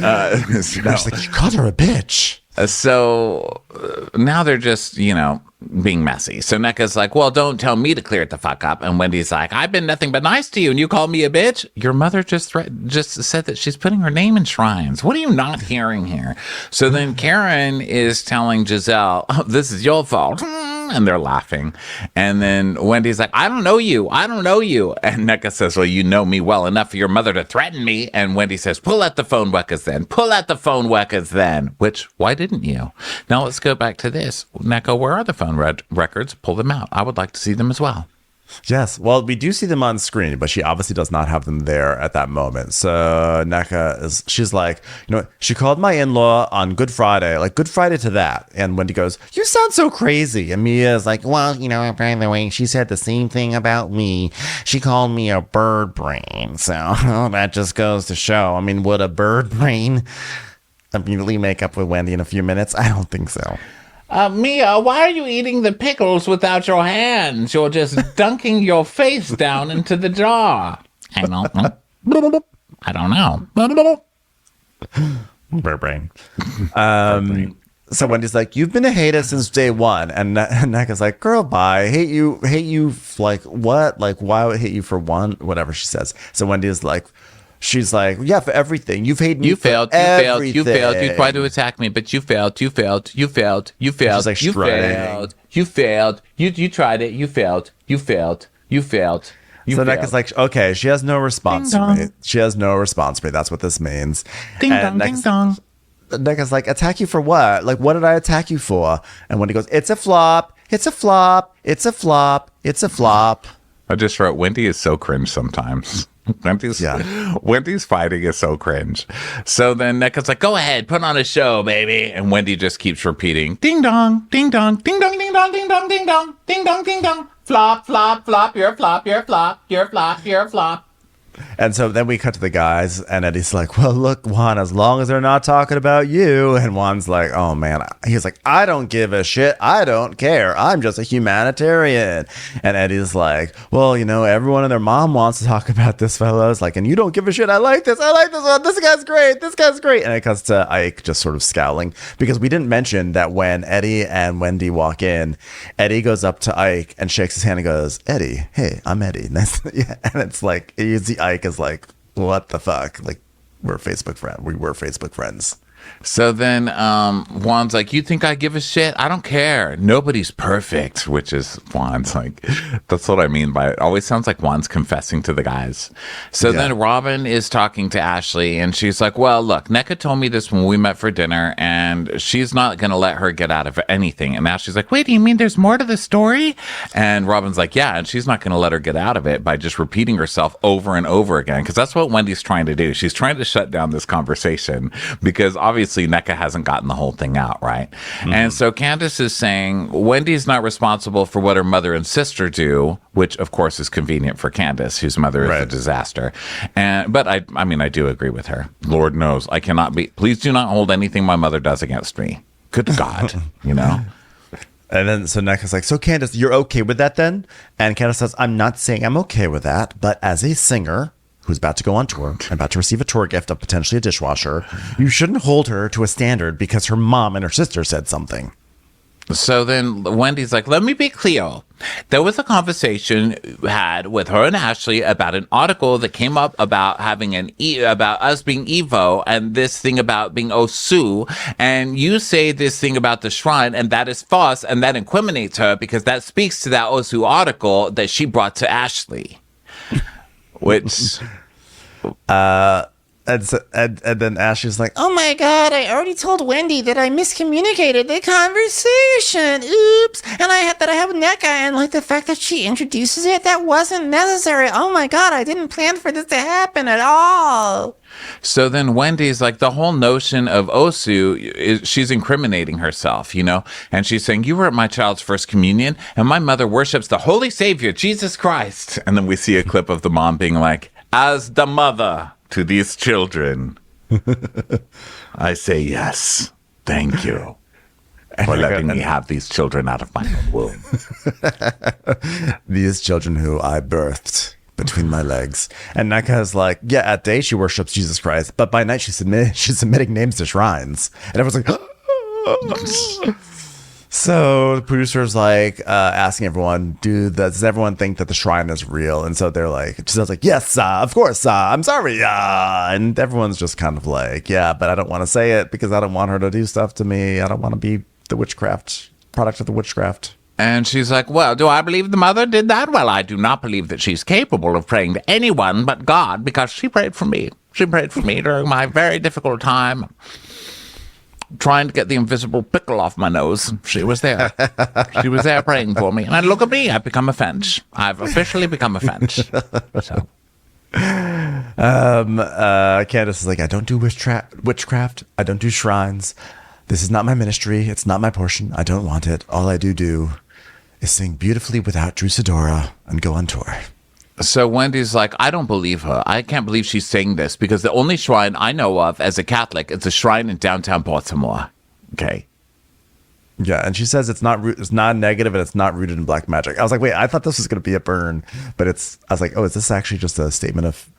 She's like, you called her a bitch.
So now they're just, you know, being messy. So Nneka's like, well, don't tell me to clear it the fuck up. And Wendy's like, I've been nothing but nice to you, and you call me a bitch? Your mother just said that she's putting her name in shrines. What are you not hearing here? So then Karen is telling Giselle, this is your fault. and they're laughing. And then Wendy's like, I don't know you. I don't know you. And Nneka says, well, you know me well enough for your mother to threaten me. And Wendy says, pull out the phone records then. Pull out the phone records then. Which, why didn't you? Now let's go back to this. Nneka, where are the phone records? Pull them out. I would like to see them as well.
Yes. Well, we do see them on screen, but she obviously does not have them there at that moment. So Nneka she's like, she called my in-law on Good Friday, like Good Friday to that. And Wendy goes, you sound so crazy. And Mia's like, well, by the way, she said the same thing about me. She called me a bird brain. So that just goes to show. I mean, would a bird brain immediately make up with Wendy in a few minutes? I don't think so.
Mia, why are you eating the pickles without your hands? You're just dunking your face down into the jar. I don't know.
Bird brain. So Wendy's like, you've been a hater since day one. And Nneka's like, girl, bye. Hate you, like, what? Like, why would I hate you for one? Whatever she says. So Wendy's like, she's like, yeah, for everything. You've hated me. You failed.
You tried to attack me, but you failed. You failed.
She's like,
You failed. You tried it. You failed.
So Nneka's like, okay, she has no response for me. That's what this means.
Ding dong.
Nneka's like, attack you for what? Like, what did I attack you for? And Wendy goes, it's a flop. It's a flop. It's a flop. It's a flop.
I just wrote, Wendy is so cringe sometimes. Wendy's fighting is so cringe. So then Nneka's like, go ahead, put on a show, baby. And Wendy just keeps repeating, ding dong, ding dong, ding dong, ding dong, ding dong, ding dong, ding dong, ding dong. Flop, flop, flop, you're a flop, you're a flop, you're a flop, you're a flop.
And so then we cut to the guys, and Eddie's like, well, look, Juan, as long as they're not talking about you. And Juan's like, oh, man. He's like, I don't give a shit. I don't care. I'm just a humanitarian. And Eddie's like, well, everyone and their mom wants to talk about this, fellas. Like, and you don't give a shit. I like this one. This guy's great. And it cuts to Ike just sort of scowling, because we didn't mention that when Eddie and Wendy walk in, Eddie goes up to Ike and shakes his hand and goes, Eddie, hey, I'm Eddie. Nice. Yeah. And it's like, you see Ike is like, what the fuck? Like, we're Facebook friends. We were Facebook friends.
So then Juan's like, you think I give a shit? I don't care. Nobody's perfect, which is Juan's like, that's what I mean by it. Always sounds like Juan's confessing to the guys. So then Robin is talking to Ashley, and she's like, well, look, Nneka told me this when we met for dinner, and she's not going to let her get out of anything. And Ashley's like, wait, do you mean there's more to the story? And Robin's like, yeah, and she's not going to let her get out of it by just repeating herself over and over again, because that's what Wendy's trying to do. She's trying to shut down this conversation, because obviously Nneka hasn't gotten the whole thing out, right? Mm-hmm. And so Candace is saying Wendy's not responsible for what her mother and sister do, which of course is convenient for Candace, whose mother is a disaster. But I mean, I do agree with her. Lord knows I cannot be. Please do not hold anything my mother does against me. Good God,
And then so Nneka's like, so Candace, you're okay with that then? And Candace says, I'm not saying I'm okay with that, but as a singer who's about to go on tour and about to receive a tour gift of potentially a dishwasher, you shouldn't hold her to a standard because her mom and her sister said something.
So then Wendy's like, let me be clear. There was a conversation had with her and Ashley about an article that came up about having about us being Evo, and this thing about being Osu, and you say this thing about the shrine, and that is false, and that incriminates her because that speaks to that Osu article that she brought to Ashley. Which
and then Ashley's like, oh my God, I already told Wendy that I miscommunicated the conversation. Oops. And I have Nneka, and like the fact that she introduces it, that wasn't necessary. Oh my God, I didn't plan for this to happen at all.
So then Wendy's like, the whole notion of Osu, she's incriminating herself, and she's saying, you were at my child's first communion, and my mother worships the Holy Savior, Jesus Christ. And then we see a clip of the mom being like, as the mother to these children, I say yes. Thank you for letting me have these children out of my own womb.
These children who I birthed between my legs. And Nneka's like, yeah, at day she worships Jesus Christ, but by night she's submitting names to shrines. And everyone's like, so the producer's like asking everyone, does everyone think that the shrine is real? And so they're like, Giselle's like, yes, of course, I'm sorry. And everyone's just kind of like, yeah, but I don't want to say it because I don't want her to do stuff to me. I don't want to be the product of the witchcraft.
And she's like, well, do I believe the mother did that? Well, I do not believe that she's capable of praying to anyone but God, because she prayed for me. She prayed for me during my very difficult time trying to get the invisible pickle off my nose. She was there. She was there praying for me. And look at me, I've become a fence. I've officially become a fence. So.
Candace is like, I don't do witchcraft. I don't do shrines. This is not my ministry. It's not my portion. I don't want it. All I do is sing beautifully without Drusadora and go on tour.
So Wendy's like, I don't believe her. I can't believe she's saying this, because the only shrine I know of as a Catholic is a shrine in downtown Baltimore. Okay.
Yeah, and she says it's not negative and it's not rooted in black magic. I was like, wait, I thought this was going to be a burn, but I was like, oh, is this actually just a statement of,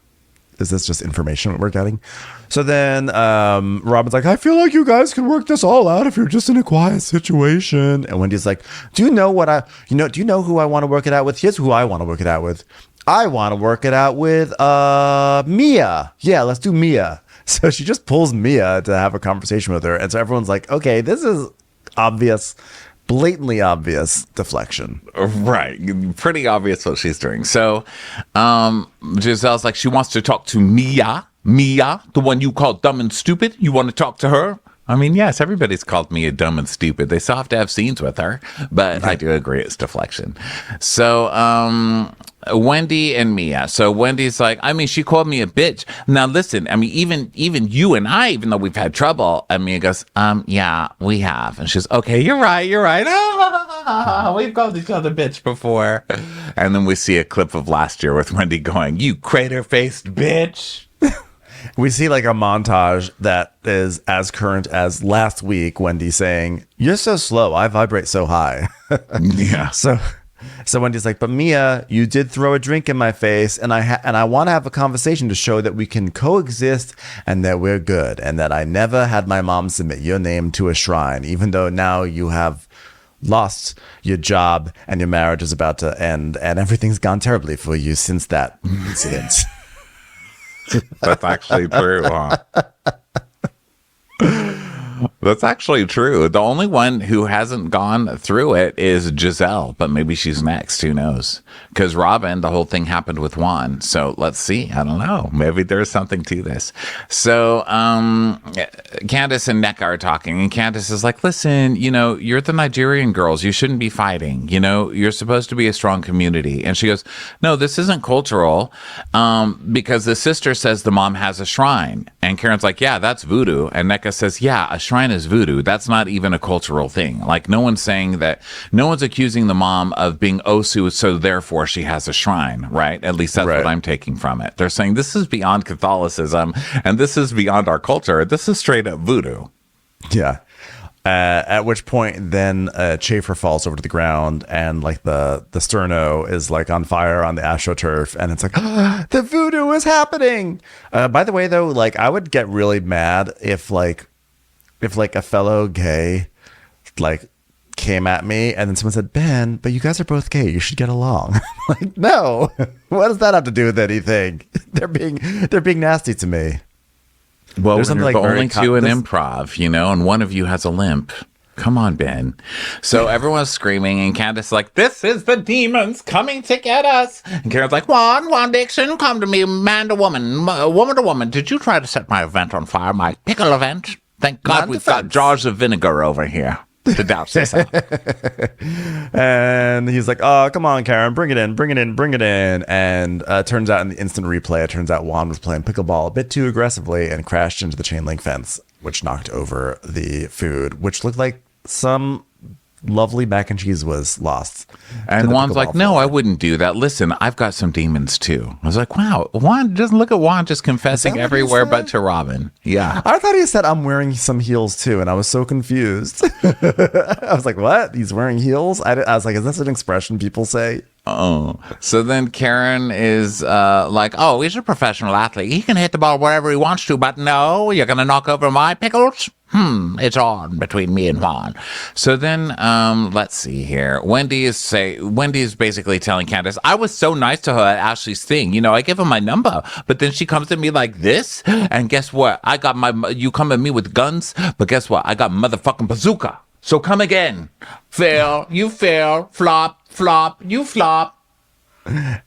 is this just information we're getting? So then Robin's like, I feel like you guys can work this all out if you're just in a quiet situation. And Wendy's like, do you know who I want to work it out with? Here's who I want to work it out with. I want to work it out with Mia. Yeah, let's do Mia. So she just pulls Mia to have a conversation with her. And so everyone's like, okay, this is obvious, blatantly obvious deflection.
Right. Pretty obvious what she's doing. So Giselle's like, she wants to talk to Mia. Mia, the one you call dumb and stupid. You want to talk to her? I mean, yes, everybody's called Mia dumb and stupid. They still have to have scenes with her. But I do agree it's deflection. So Wendy and Mia. So Wendy's like, I mean, she called me a bitch. Now listen, I mean, even you and I, even though we've had trouble, and Mia goes, yeah, we have. And she's, okay, you're right. We've called each other bitch before. And then we see a clip of last year with Wendy going, you crater-faced bitch.
We see like a montage that is as current as last week, Wendy saying, you're so slow, I vibrate so high.
Yeah.
So Wendy's like, but Mia, you did throw a drink in my face, and I want to have a conversation to show that we can coexist and that we're good, and that I never had my mom submit your name to a shrine, even though now you have lost your job and your marriage is about to end and everything's gone terribly for you since that incident.
That's actually true, huh? That's actually true. The only one who hasn't gone through it is Giselle, but maybe she's next. Who knows? Because Robin, the whole thing happened with Juan. So let's see. I don't know. Maybe there's something to this. So Candace and Nneka are talking, and Candace is like, listen, you're the Nigerian girls. You shouldn't be fighting. You're supposed to be a strong community. And she goes, no, this isn't cultural because the sister says the mom has a shrine. And Karen's like, yeah, that's voodoo. And Nneka says, yeah, a shrine is voodoo. That's not even a cultural thing. Like, no one's saying that. No one's accusing the mom of being Osu, so therefore she has a shrine, right? At least that's what I'm taking from it. They're saying this is beyond Catholicism and this is beyond our culture. This is straight up voodoo.
Yeah. At which point then Schaefer falls over to the ground, and like the sterno is like on fire on the astroturf, and it's like, the voodoo is happening. By the way, though, like I would get really mad if a fellow gay like came at me and then someone said, Ben, but you guys are both gay, you should get along. Like, no, what does that have to do with anything? They're being nasty to me.
Well, there's something like only two in improv, and one of you has a limp. Come on, Ben. So everyone's screaming, and Candace is like, this is the demons coming to get us. And Karen's like, Juan Dixon, come to me, man to woman, woman to woman. Did you try to set my event on fire, my pickle event? Thank God we've got jars of vinegar over here to douse this out.
And he's like, oh, come on, Karen, bring it in. And turns out in the instant replay, it turns out Juan was playing pickleball a bit too aggressively and crashed into the chain link fence, which knocked over the food, which looked like some lovely mac and cheese was lost.
And Juan's like, no, I wouldn't do that. Listen, I've got some demons too. I was like, wow, Juan, just look at Juan just confessing everywhere but to Robin. Yeah.
I thought he said, I'm wearing some heels too. And I was so confused. I was like, what? He's wearing heels? I was like, is this an expression people say?
Oh, so then Karen is like, oh, he's a professional athlete. He can hit the ball wherever he wants to, but no, you're going to knock over my pickles? It's on between me and Juan. So then, let's see here. Wendy is basically telling Candace, I was so nice to her at Ashley's thing. I gave her my number, but then she comes at me like this. And guess what? You come at me with guns, but guess what? I got motherfucking bazooka. So come again. Fail, you fail, flop, you flop.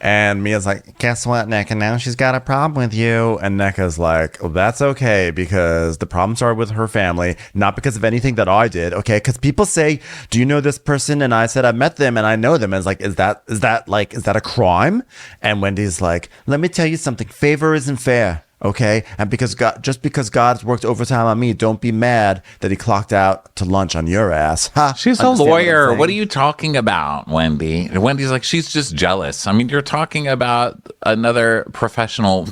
And Mia's like, guess what, Nneka? Now she's got a problem with you. And Nneka's like, well, that's okay, because the problem started with her family, not because of anything that I did. Okay, because people say, do you know this person? And I said, I met them and I know them. And it's like, is that a crime? And Wendy's like, let me tell you something. Favor isn't fair. Okay, and because God's worked overtime on me, don't be mad that he clocked out to lunch on your ass. Ha,
she's a lawyer. What are you talking about, Wendy? And Wendy's like, she's just jealous. I mean, you're talking about another professional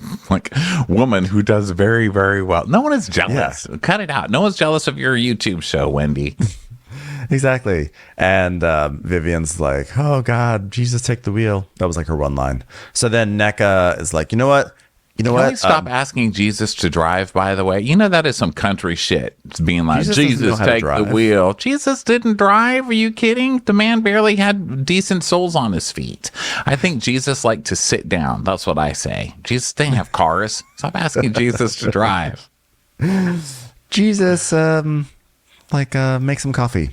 woman who does very, very well. No one is jealous. Yeah. Cut it out. No one's jealous of your YouTube show, Wendy.
Exactly. And Vivian's like, oh God, Jesus, take the wheel. That was like her one line. So then Nneka is like, you know what? Can we
stop asking Jesus to drive, by the way? You know, that is some country shit. It's being like, Jesus take the wheel. Jesus didn't drive. Are you kidding? The man barely had decent soles on his feet. I think Jesus liked to sit down. That's what I say. Jesus didn't have cars. Stop asking Jesus to drive.
Jesus, make some coffee.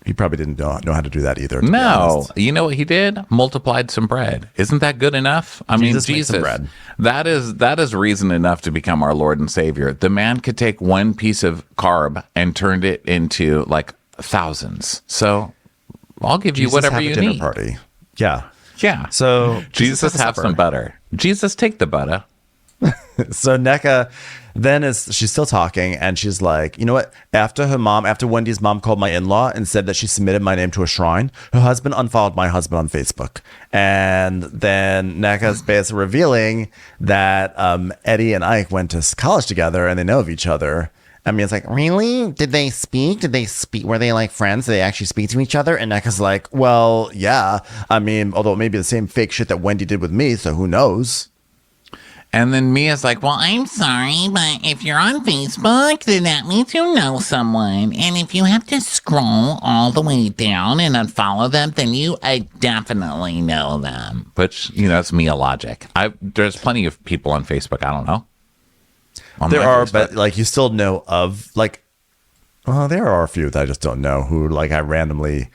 He probably didn't know how to do that either.
No. You know what he did? Multiplied some bread. Isn't that good enough? I mean, Jesus,
bread.
That is reason enough to become our Lord and Savior. The man could take one piece of carb and turned it into like thousands. So I'll give you whatever you need.
Party. Yeah.
Yeah.
So
Jesus have some butter. Jesus, take the butter.
So Nneka then she's still talking, and she's like, you know what? After Wendy's mom called my in-law and said that she submitted my name to a shrine, her husband unfollowed my husband on Facebook. And then Nneka's basically revealing that Eddie and Ike went to college together and they know of each other. I mean, it's like, really? Did they speak? Were they like friends? Did they actually speak to each other? And Nneka's like, well, yeah. I mean, although it may be the same fake shit that Wendy did with me, so who knows?
And then Mia's like, well, I'm sorry, but if you're on Facebook, then that means you know someone. And if you have to scroll all the way down and unfollow them, then you definitely know them. Which, it's Mia logic. There's plenty of people on Facebook I don't know.
There are, but you still know of, there are a few that I just don't know who, I randomly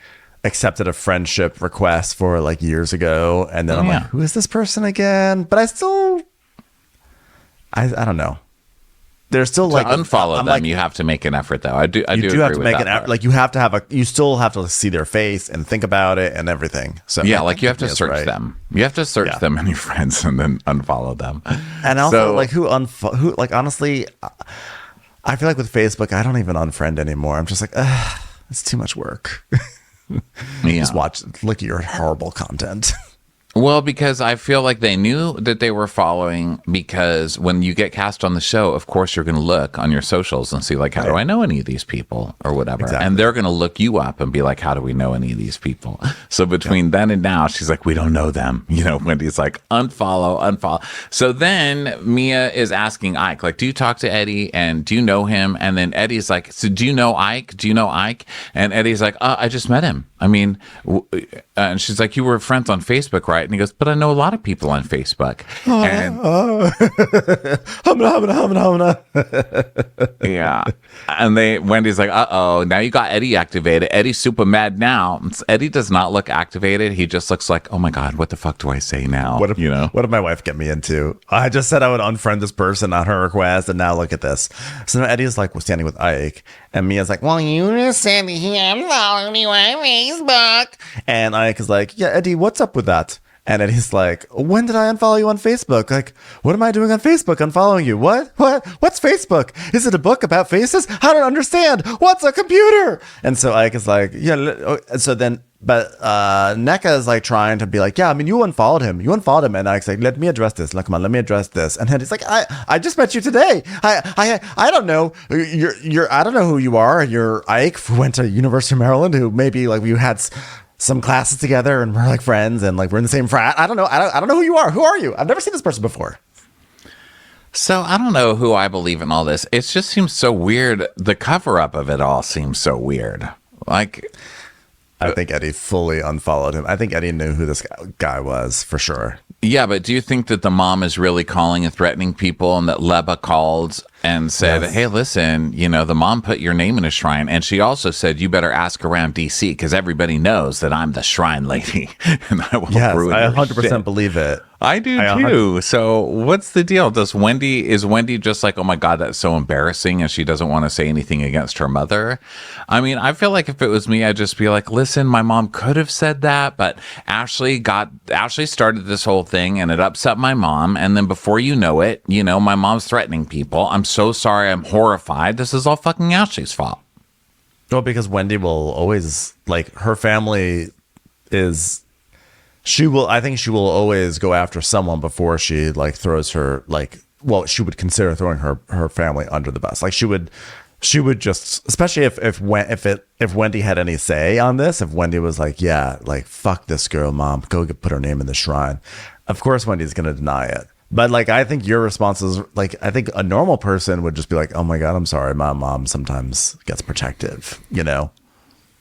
accepted a friendship request for, years ago. And then I'm like, who is this person again? But I still... I don't know. There's still
to unfollow them. You have to make an effort, though. I do.
You do have to make an effort. You have to you still have to see their face and think about it and everything. So
yeah, you have to search them. You have to search them and your friends, and then unfollow them.
And also, who honestly, I feel like with Facebook, I don't even unfriend anymore. I'm just like, it's too much work. Just look at your horrible content.
Well, because I feel like they knew that they were following, because when you get cast on the show, of course, you're going to look on your socials and see, how do I know any of these people or whatever? Exactly. And they're going to look you up and be like, how do we know any of these people? So between then and now, she's like, we don't know them. Wendy's like, unfollow. So then Mia is asking Ike, do you talk to Eddie and do you know him? And then Eddie's like, so do you know Ike? And Eddie's like, I just met him. I mean, and she's like, you were friends on Facebook, right? And he goes, but I know a lot of people on Facebook. Yeah. And Wendy's like, uh-oh, now you got Eddie activated. Eddie's super mad now. Eddie does not look activated. He just looks like, oh my God, what the fuck do I say now?
What did my wife get me into? I just said I would unfriend this person on her request, and now look at this. So now Eddie's standing with Ike, and Mia's like, well, you just said he unfollowed me on Facebook. And Ike is like, yeah, Eddie, what's up with that? And Eddie's like, when did I unfollow you on Facebook? What am I doing on Facebook unfollowing you? What? What's Facebook? Is it a book about faces? I don't understand. What's a computer? And so Ike is like, yeah. So then, but Nneka is trying to be like, yeah, I mean, you unfollowed him. And Ike's like, let me address this. Come on, let me address this. And Eddie's like, I just met you today. I don't know. I don't know who you are. You're Ike, who went to University of Maryland, who maybe you had some classes together and we're friends and we're in the same frat. I don't know. I don't know who you are. Who are you? I've never seen this person before.
So I don't know who I believe in all this. It just seems so weird. The cover up of it all seems so weird. I
think Eddie fully unfollowed him. I think Eddie knew who this guy was for sure.
Yeah, but do you think that the mom is really calling and threatening people, and that Leba called and said, hey, listen, the mom put your name in a shrine. And she also said, you better ask around DC because everybody knows that I'm the shrine lady. And I will ruin
I
your
100%
shit.
believe it.
I do too. So what's the deal? Is Wendy just like, oh my God, that's so embarrassing, and she doesn't want to say anything against her mother? I mean, I feel like if it was me, I'd just be like, listen, my mom could have said that, but Ashley started this whole thing and it upset my mom. And then before you know it, my mom's threatening people. I'm so sorry. I'm horrified. This is all fucking Ashley's fault.
Well, because Wendy will always, like, her family is... I think she will always go after someone before she throws her she would consider throwing her family under the bus. Like she would just, especially if Wendy had any say on this, if Wendy was like, yeah, like fuck this girl, mom, go put her name in the shrine. Of course, Wendy's going to deny it. But I think your response is I think a normal person would just be like, oh my God, I'm sorry. My mom sometimes gets protective,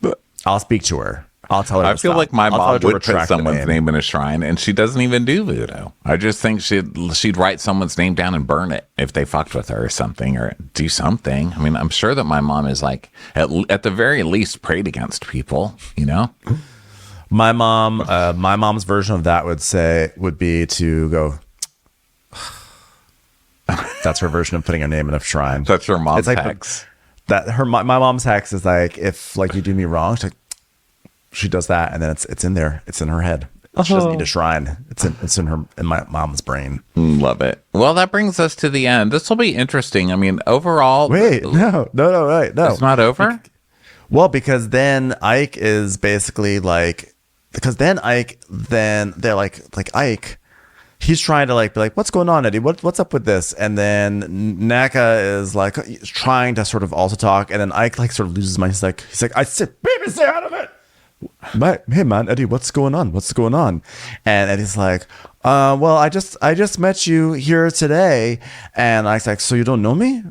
But I'll speak to her. I'll tell her.
I feel like my mom would put someone's name in a shrine, and she doesn't even do voodoo. I just think she'd write someone's name down and burn it if they fucked with her or something, or do something. I mean, I'm sure that my mom is at the very least prayed against people.
My mom's version of that would be to go. That's her version of putting her name in a shrine.
That's her mom's hex.
My mom's hex is if you do me wrong. She does that, and then it's in there. It's in her head. She doesn't need a shrine. It's in my mom's brain.
Love it. Well, that brings us to the end. This will be interesting. I mean, overall.
Wait, no, right, no.
It's not over.
Well, because then Ike is basically then they're like Ike. He's trying to be like, what's going on, Eddie? What's up with this? And then Nneka is trying to sort of also talk, and then Ike sort of loses his mind. He's like, I said, baby, stay out of it. Hey man, Eddie, what's going on? And Eddie's like, well, I just met you here today, and I was like, so you don't know me?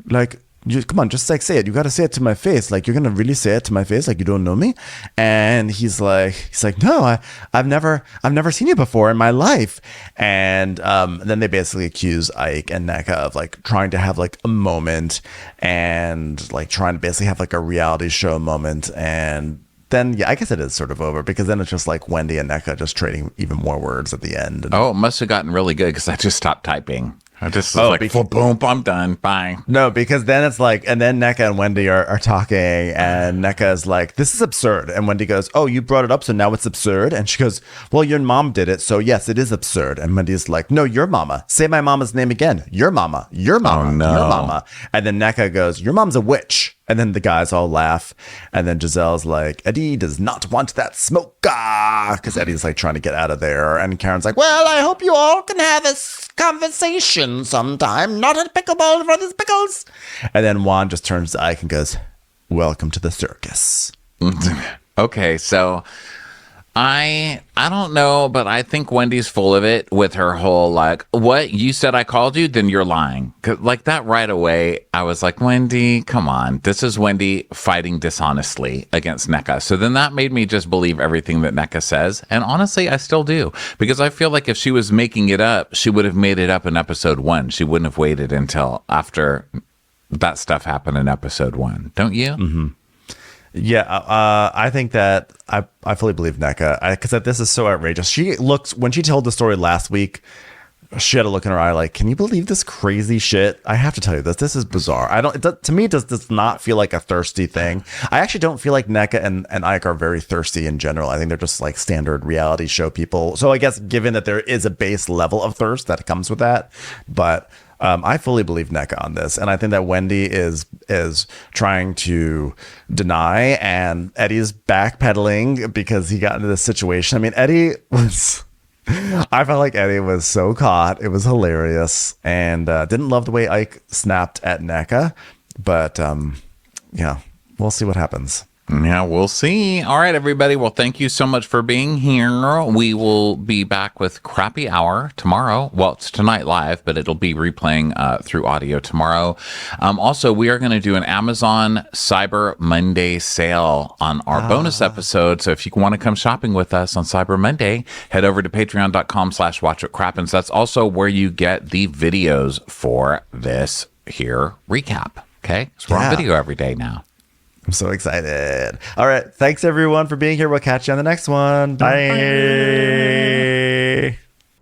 Come on, just say it. You got to say it to my face. You're gonna really say it to my face, you don't know me? And he's like, no, I've never seen you before in my life. And then they basically accuse Ike and Nneka of trying to have a moment, and trying to basically have a reality show moment. And then I guess it is sort of over, because then it's just Wendy and Nneka just trading even more words at the end.
It must have gotten really good because I just stopped typing. I just was boom, I'm done. Bye.
No, because then it's and then Nneka and Wendy are talking, and Nneka is like, this is absurd. And Wendy goes, oh, you brought it up, so now it's absurd? And she goes, well, your mom did it, so yes, it is absurd. And Wendy's like, no, your mama. Say my mama's name again. Your mama. Your mama.
Oh, no.
Your mama. And then Nneka goes, your mom's a witch. And then the guys all laugh. And then Giselle's like, Eddie does not want that smoke. Because Eddie's trying to get out of there. And Karen's like, well, I hope you all can have a conversation sometime. Not a pickleball for these pickles. And then Juan just turns to Ike and goes, welcome to the circus.
Okay, so I don't know, but I think Wendy's full of it with her whole what, you said I called you, then you're lying. That right away, I was like, Wendy, come on. This is Wendy fighting dishonestly against Nneka. So then that made me just believe everything that Nneka says. And honestly, I still do. Because I feel like if she was making it up, she would have made it up in episode 1. She wouldn't have waited until after that stuff happened in episode 1. Don't you?
Mm-hmm. Yeah, I think that I fully believe Nneka, because this is so outrageous. When she told the story last week, she had a look in her eye can you believe this crazy shit? I have to tell you this is bizarre. To me, it does not feel like a thirsty thing. I actually don't feel like Nneka and Ike are very thirsty in general. I think they're just standard reality show people. So I guess given that there is a base level of thirst that comes with that, but I fully believe Nneka on this, and I think that Wendy is trying to deny, and Eddie's backpedaling because he got into this situation. I mean, I felt like Eddie was so caught. It was hilarious, and didn't love the way Ike snapped at Nneka, but yeah, we'll see what happens.
Yeah, we'll see. All right, everybody. Well, thank you so much for being here. We will be back with Crappy Hour tomorrow. Well, it's tonight live, but it'll be replaying through audio tomorrow. Also, we are going to do an Amazon Cyber Monday sale on our bonus episode. So if you want to come shopping with us on Cyber Monday, head over to patreon.com/watchwhatcrappens. That's also where you get the videos for this hear recap. Okay, so we're on video every day now.
I'm so excited. All right, thanks everyone for being here. We'll catch you on the next one. Bye.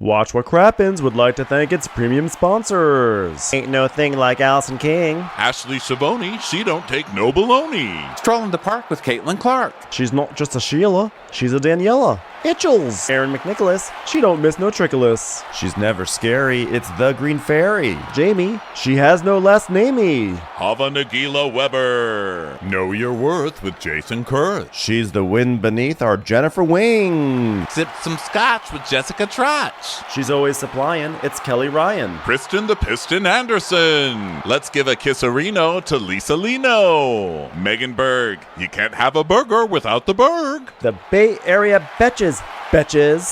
Watch What Crappens would like to thank its premium sponsors.
Ain't no thing like Allison King.
Ashley Savoni, she don't take no baloney.
Strolling the park with Caitlin Clark.
She's not just a Sheila, she's a Daniela. Itchels. Aaron McNicholas, she don't miss no trickolas.
She's never scary. It's the Green Fairy.
Jamie, she has no last namey.
Hava Nagila Weber. Know your worth with Jason Kurth.
She's the wind beneath our Jennifer Wing.
Sip some scotch with Jessica Trotch.
She's always supplying. It's Kelly Ryan.
Kristen the Piston Anderson. Let's give a kisserino to Lisa Lino. Megan Berg. You can't have a burger without the Berg.
The Bay Area Betches.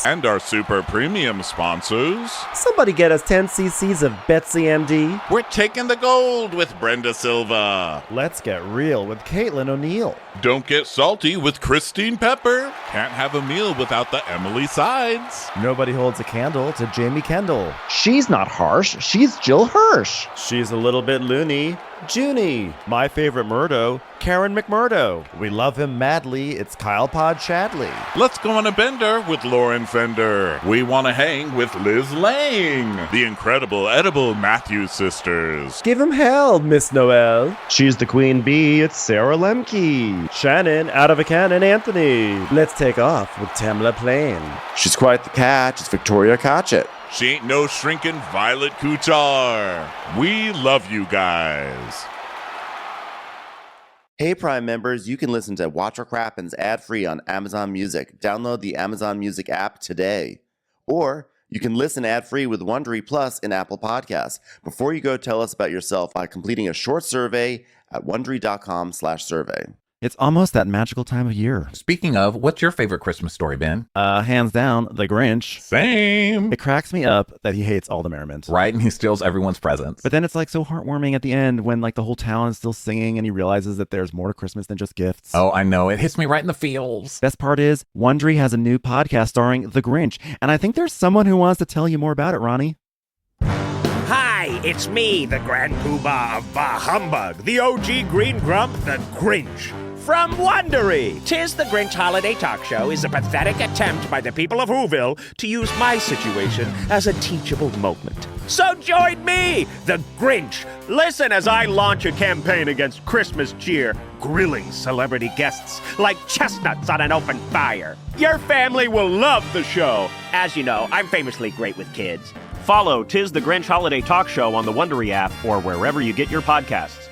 And our super premium sponsors.
Somebody get us 10 cc's of Betsy MD.
We're taking the gold with Brenda Silva.
Let's get real with Caitlin O'Neill.
Don't get salty with Christine Pepper. Can't have a meal without the Emily Sides.
Nobody holds a candle to Jamie Kendall.
She's not harsh. She's Jill Hirsch.
She's a little bit loony. Junie. My favorite Murdo, Karen McMurdo.
We love him madly. It's Kyle Pod Shadley.
Let's go on a bender with Lauren Fender. We want to hang with Liz Lang. The incredible edible Matthews sisters.
Give him hell, Miss Noel.
She's the queen bee. It's Sarah Lemke.
Shannon, out of a cannon, Anthony. Let's take off with Tamla Plain.
She's quite the catch. It's Victoria Cotchett.
She ain't no shrinking Violet Kuchar. We love you guys.
Hey, Prime members, you can listen to Watch What Crappens ad-free on Amazon Music. Download the Amazon Music app today. Or you can listen ad-free with Wondery Plus in Apple Podcasts. Before you go, tell us about yourself by completing a short survey at Wondery.com/survey. It's almost that magical time of year.
Speaking of, what's your favorite Christmas story, Ben?
Hands down, The Grinch.
Same.
It cracks me up that he hates all the merriment.
Right, and he steals everyone's presents.
But then it's like so heartwarming at the end when like the whole town is still singing and he realizes that there's more to Christmas than just gifts.
Oh, I know. It hits me right in the feels.
Best part is, Wondery has a new podcast starring The Grinch, and I think there's someone who wants to tell you more about it, Ronnie.
Hi, it's me, the Grand Poobah of Bah Humbug, the OG Green Grump, the Grinch. From Wondery, 'Tis the Grinch Holiday Talk Show is a pathetic attempt by the people of Whoville to use my situation as a teachable moment. So join me, the Grinch. Listen as I launch a campaign against Christmas cheer, grilling celebrity guests like chestnuts on an open fire. Your family will love the show. As you know, I'm famously great with kids. Follow 'Tis the Grinch Holiday Talk Show on the Wondery app or wherever you get your podcasts.